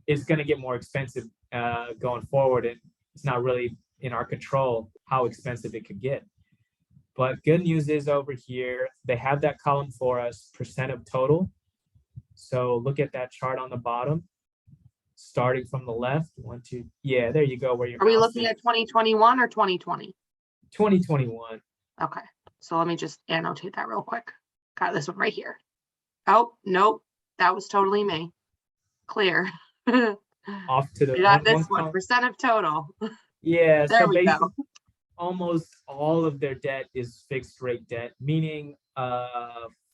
it's going to get more expensive going forward, and it's not really in our control how expensive it could get. But good news is over here, they have that column for us, percent of total. So look at that chart on the bottom, starting from the left. 1, 2, yeah, there you go. Where you're. Are we looking at 2021 or 2020? 2021. Okay, so let me just annotate that real quick. Got this one right here. Oh, nope, that was totally me. Clear. Off to the. We got this one, percent of total. Yeah, there so we basically, go. almost all of their debt is fixed rate debt, meaning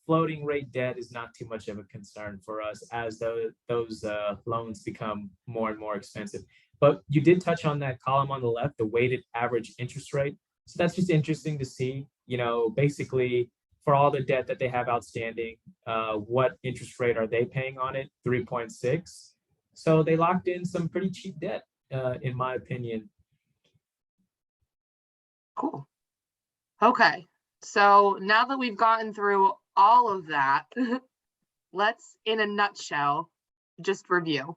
floating rate debt is not too much of a concern for us as those loans become more and more expensive. But you did touch on that column on the left, the weighted average interest rate. So that's just interesting to see. Basically for all the debt that they have outstanding. What interest rate are they paying on it? 3.6. So they locked in some pretty cheap debt, in my opinion. Cool. Okay. So now that we've gotten through all of that, let's, in a nutshell, just review.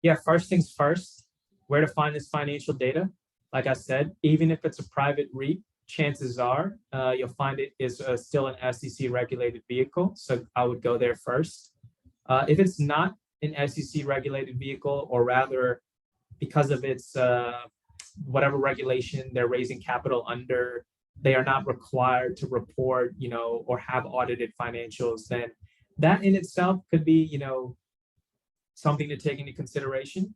Yeah, first things first, where to find this financial data. Like I said, even if it's a private REIT, chances are you'll find it is still an SEC regulated vehicle. So I would go there first. If it's not an SEC regulated vehicle, or rather because of its whatever regulation they're raising capital under, they are not required to report, or have audited financials, then that in itself could be, something to take into consideration.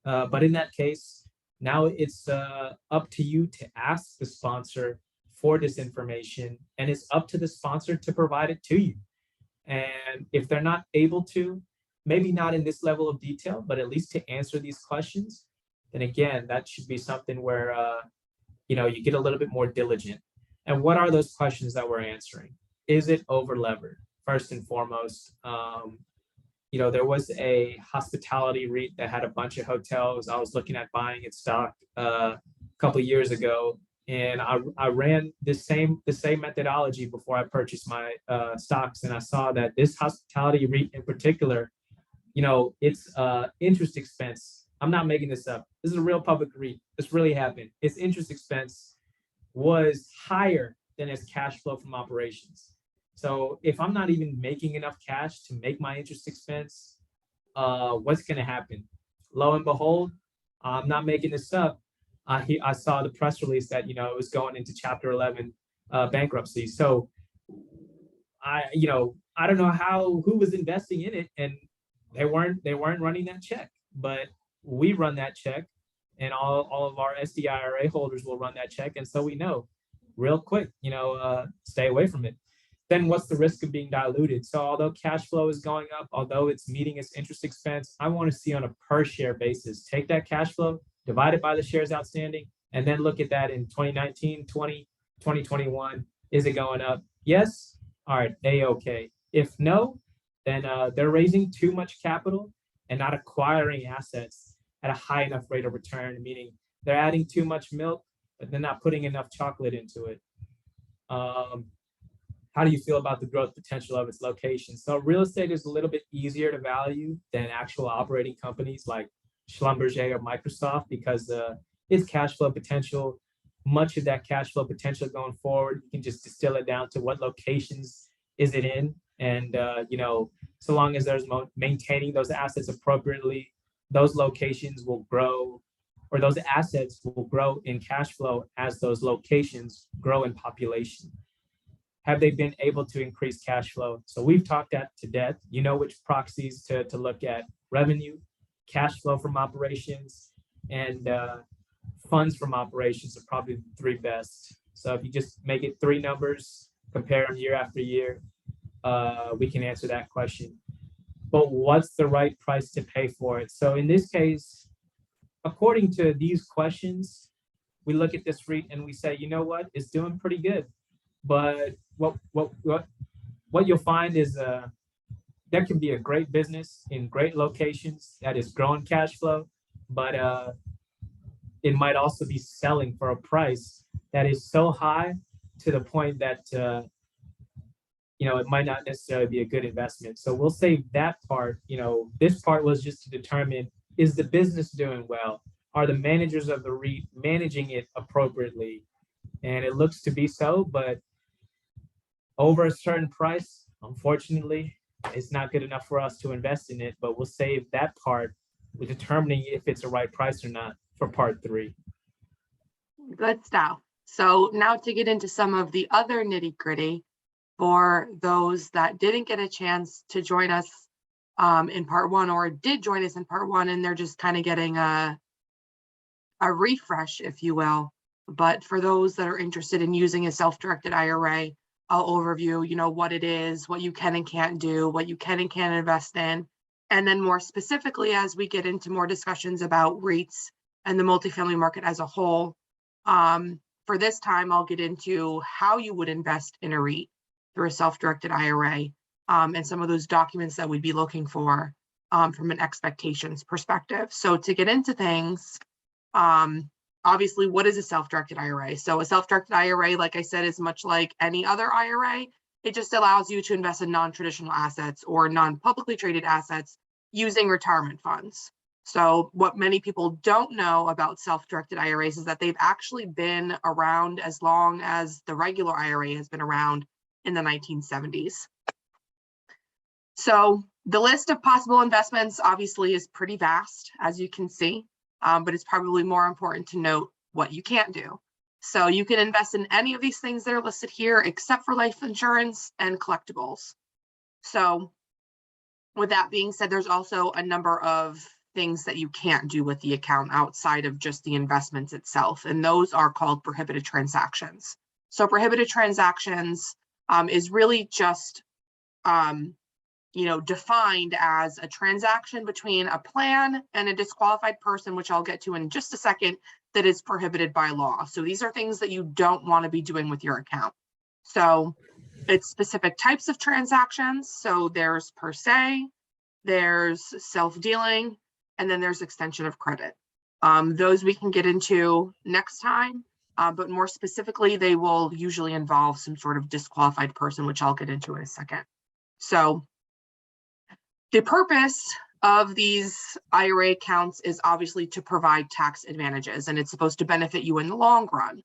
But in that case, now it's up to you to ask the sponsor for this information, and it's up to the sponsor to provide it to you. And if they're not able to, maybe not in this level of detail, but at least to answer these questions, then again, that should be something where you get a little bit more diligent. And what are those questions that we're answering? Is it over levered? First and foremost, there was a hospitality REIT that had a bunch of hotels. I was looking at buying its stock a couple of years ago, and I ran the same methodology before I purchased my stocks, and I saw that this hospitality REIT in particular, its interest expense. I'm not making this up. This is a real public REIT. This really happened. Its interest expense was higher than its cash flow from operations. So if I'm not even making enough cash to make my interest expense, what's going to happen? Lo and behold, I'm not making this up. I saw the press release that, it was going into Chapter 11 bankruptcy. So I don't know who was investing in it, and they weren't running that check, but we run that check, and all of our SDIRA holders will run that check. And so we know real quick, stay away from it. Then what's the risk of being diluted? So although cash flow is going up, although it's meeting its interest expense, I want to see on a per share basis, take that cash flow, divide it by the shares outstanding, and then look at that in 2019, 20, 2021. Is it going up? Yes. All right. A-okay. If no, then they're raising too much capital and not acquiring assets at a high enough rate of return, meaning they're adding too much milk, but they're not putting enough chocolate into it. How do you feel about the growth potential of its location? So real estate is a little bit easier to value than actual operating companies like Schlumberger or Microsoft, because its cash flow potential, much of that cash flow potential going forward, you can just distill it down to what locations is it in. And, so long as there's maintaining those assets appropriately, those locations will grow, or those assets will grow in cash flow as those locations grow in population. Have they been able to increase cash flow? So we've talked that to death. You know which proxies to look at: revenue, cash flow from operations, and funds from operations are probably the three best. So if you just make it three numbers, compare them year after year, we can answer that question. But what's the right price to pay for it? So in this case, according to these questions, we look at this REIT and we say, you know what, it's doing pretty good. But what you'll find is there can be a great business in great locations that is growing cash flow, but it might also be selling for a price that is so high to the point that it might not necessarily be a good investment. So we'll save that part. This part was just to determine, is the business doing well? Are the managers of the REIT managing it appropriately? And it looks to be so, but over a certain price, unfortunately, it's not good enough for us to invest in it. But we'll save that part with determining if it's the right price or not for part 3. Good stuff. So now to get into some of the other nitty gritty for those that didn't get a chance to join us in part 1, or did join us in part 1, and they're just kind of getting a refresh, if you will. But for those that are interested in using a self-directed IRA, I'll overview, what it is, what you can and can't do, what you can and can't invest in. And then more specifically, as we get into more discussions about REITs and the multifamily market as a whole, for this time, I'll get into how you would invest in a REIT through a self-directed IRA, and some of those documents that we'd be looking for from an expectations perspective. So to get into things, obviously, what is a self-directed IRA? So a self-directed IRA, like I said, is much like any other IRA. It just allows you to invest in non-traditional assets or non-publicly traded assets using retirement funds. So what many people don't know about self-directed IRAs is that they've actually been around as long as the regular IRA has been around in the 1970s. So the list of possible investments obviously is pretty vast, as you can see, but it's probably more important to note what you can't do. So you can invest in any of these things that are listed here, except for life insurance and collectibles. So with that being said, there's also a number of things that you can't do with the account outside of just the investments itself, and those are called prohibited transactions. So prohibited transactions is really just defined as a transaction between a plan and a disqualified person, which I'll get to in just a second, that is prohibited by law. So these are things that you don't want to be doing with your account. So it's specific types of transactions. So there's per se, there's self-dealing, and then there's extension of credit. Those we can get into next time, but more specifically, they will usually involve some sort of disqualified person, which I'll get into in a second. So the purpose of these IRA accounts is obviously to provide tax advantages, and it's supposed to benefit you in the long run.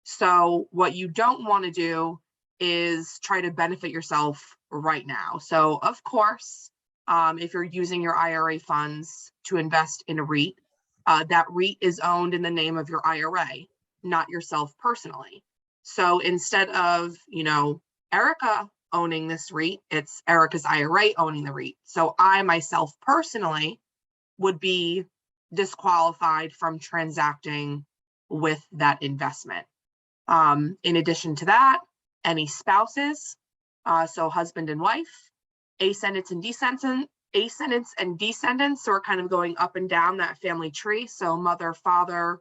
So what you don't want to do is try to benefit yourself right now. So of course, if you're using your IRA funds to invest in a REIT, that REIT is owned in the name of your IRA, not yourself personally. So instead of, Erica owning this REIT, it's Erica's IRA owning the REIT. So I myself personally would be disqualified from transacting with that investment. In addition to that, any spouses, so husband and wife, ascendants and descendants, so we're kind of going up and down that family tree. So mother, father,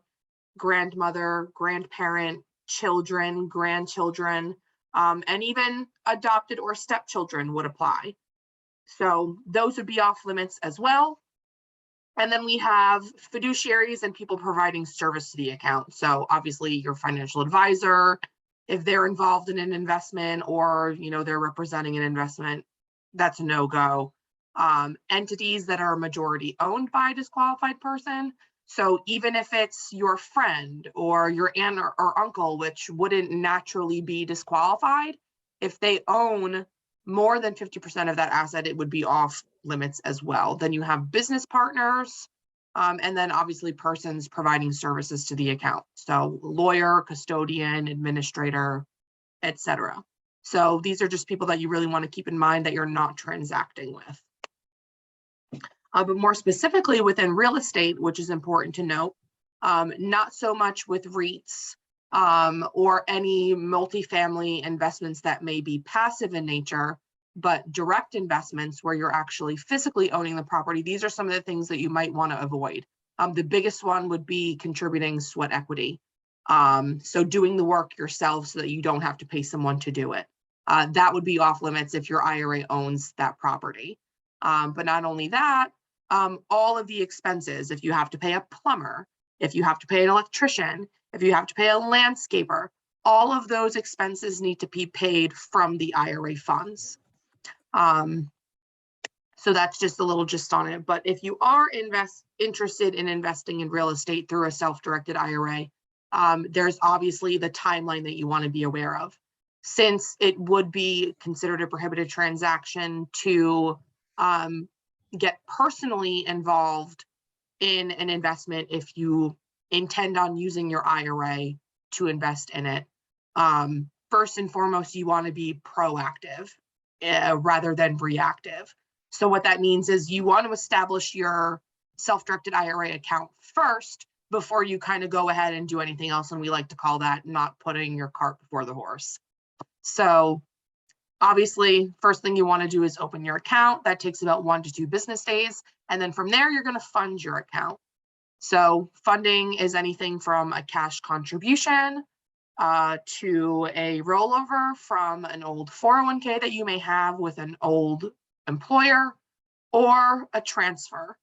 grandmother, grandparent, children, grandchildren, and even adopted or stepchildren would apply. So those would be off limits as well. And then we have fiduciaries and people providing service to the account. So obviously your financial advisor, if they're involved in an investment or, they're representing an investment, that's a no-go. Entities that are majority owned by a disqualified person. So even if it's your friend or your aunt or uncle, which wouldn't naturally be disqualified, if they own more than 50% of that asset, it would be off limits as well. Then you have business partners, and then obviously persons providing services to the account. So lawyer, custodian, administrator, etc. So these are just people that you really want to keep in mind that you're not transacting with. But more specifically within real estate, which is important to note, not so much with REITs or any multifamily investments that may be passive in nature, but direct investments where you're actually physically owning the property. These are some of the things that you might want to avoid. The biggest one would be contributing sweat equity. So doing the work yourself so that you don't have to pay someone to do it. That would be off limits if your IRA owns that property. But not only that, all of the expenses, if you have to pay a plumber, if you have to pay an electrician, if you have to pay a landscaper, all of those expenses need to be paid from the IRA funds. So that's just a little gist on it. But if you are interested in investing in real estate through a self-directed IRA, there's obviously the timeline that you want to be aware of. Since it would be considered a prohibited transaction to get personally involved in an investment if you intend on using your IRA to invest in it. First and foremost, you want to be proactive rather than reactive. So what that means is you want to establish your self-directed IRA account first before you kind of go ahead and do anything else. And we like to call that not putting your cart before the horse. So obviously, first thing you want to do is open your account. That takes about 1 to 2 business days. And then from there, you're going to fund your account. So funding is anything from a cash contribution to a rollover from an old 401k that you may have with an old employer, or a transfer.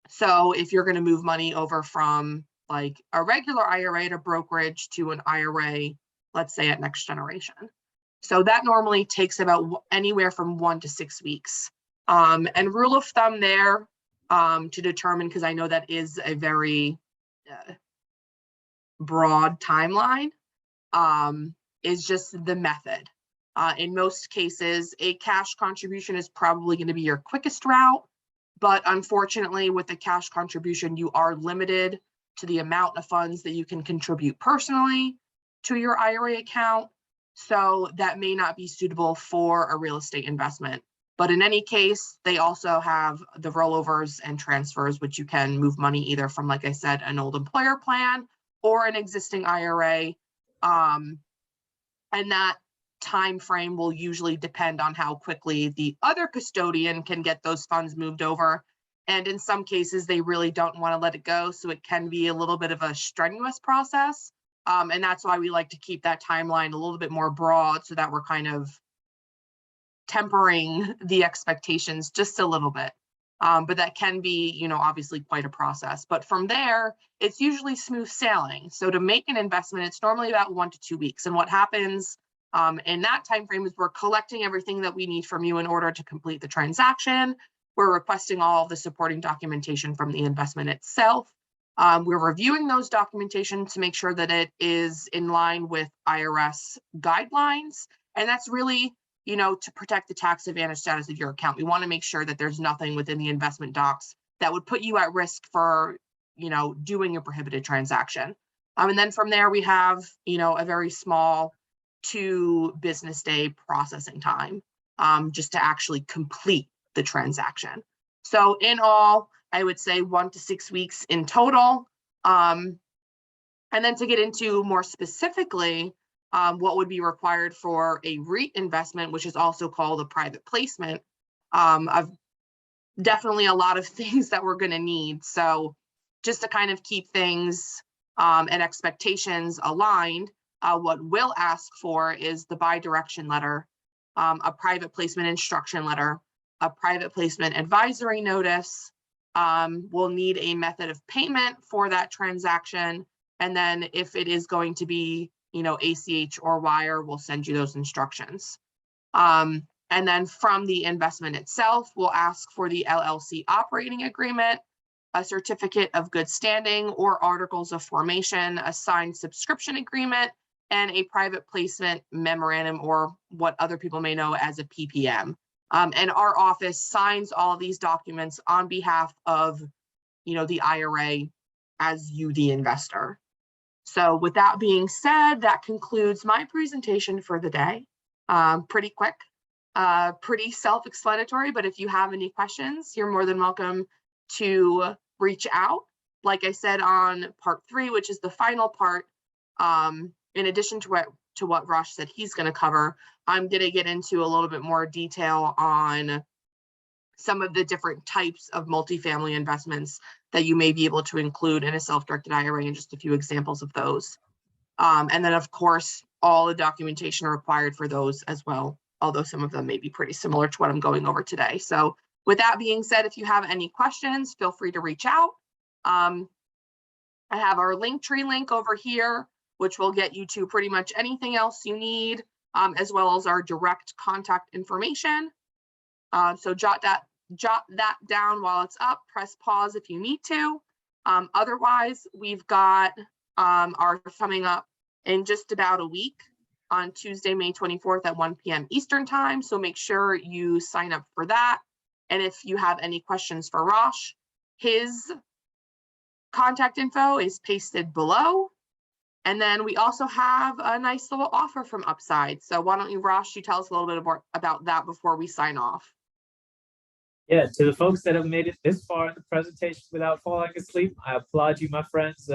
So if you're going to move money over from like a regular IRA to brokerage to an IRA, let's say at Next Generation. So that normally takes about anywhere from 1 to 6 weeks. And rule of thumb there to determine, because I know that is a very broad timeline, is just the method. In most cases, a cash contribution is probably going to be your quickest route, but unfortunately with the cash contribution, you are limited to the amount of funds that you can contribute personally to your IRA account. So that may not be suitable for a real estate investment. But in any case, they also have the rollovers and transfers, which you can move money either from, like I said, an old employer plan or an existing IRA. And that time frame will usually depend on how quickly the other custodian can get those funds moved over. And in some cases, they really don't want to let it go. So it can be a little bit of a strenuous process. And that's why we like to keep that timeline a little bit more broad so that we're kind of tempering the expectations just a little bit. But that can be, obviously quite a process. But from there, it's usually smooth sailing. So to make an investment, it's normally about 1 to 2 weeks. And what happens in that time frame is we're collecting everything that we need from you in order to complete the transaction. We're requesting all of the supporting documentation from the investment itself. We're reviewing those documentation to make sure that it is in line with IRS guidelines. And that's really, to protect the tax advantage status of your account. We want to make sure that there's nothing within the investment docs that would put you at risk for, doing a prohibited transaction. And then from there, we have, a very small 2 business day processing time just to actually complete the transaction. So in all, I would say 1 to 6 weeks in total. And then to get into more specifically, what would be required for a REIT investment, which is also called a private placement. I've definitely a lot of things that we're going to need. So just to kind of keep things and expectations aligned, what we'll ask for is the bi-direction letter, a private placement instruction letter, a private placement advisory notice. We'll need a method of payment for that transaction. And then if it is going to be, ACH or wire, we'll send you those instructions. And then from the investment itself, we'll ask for the LLC operating agreement, a certificate of good standing or articles of formation, a signed subscription agreement, and a private placement memorandum, or what other people may know as a PPM. And our office signs all of these documents on behalf of, the IRA as you, the investor. So with that being said, that concludes my presentation for the day. Pretty quick, pretty self-explanatory, but if you have any questions, you're more than welcome to reach out. Like I said on part 3, which is the final part, in addition to what Rosh said he's going to cover, I'm going to get into a little bit more detail on some of the different types of multifamily investments that you may be able to include in a self-directed IRA, and just a few examples of those. And then, of course, all the documentation required for those as well, although some of them may be pretty similar to what I'm going over today. So with that being said, if you have any questions, feel free to reach out. I have our Linktree link over here, which will get you to pretty much anything else you need, as well as our direct contact information. So jot that down while it's up, press pause if you need to. Otherwise, we've got our coming up in just about a week on Tuesday, May 24th at 1 p.m. Eastern time. So make sure you sign up for that. And if you have any questions for Rosh, his contact info is pasted below. And then we also have a nice little offer from Upside. So why don't you, Rosh, you tell us a little bit more about that before we sign off. Yeah, to the folks that have made it this far in the presentation without falling asleep, I applaud you, my friends.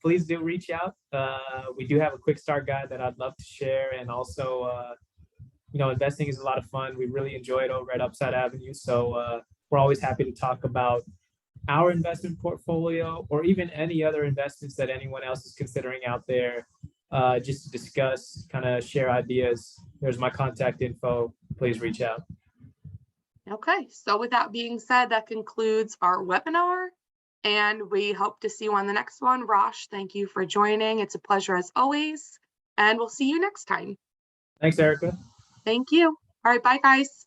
Please do reach out. We do have a quick start guide that I'd love to share. And also, investing is a lot of fun. We really enjoy it over at Upside Avenue. So we're always happy to talk about our investment portfolio, or even any other investments that anyone else is considering out there. just to discuss, kind of share ideas. There's my contact info. Please reach out. Okay, so with that being said, that concludes our webinar, and we hope to see you on the next one. Rosh, thank you for joining. It's a pleasure as always, and we'll see you next time. Thanks, Erica. Thank you. All right, bye guys.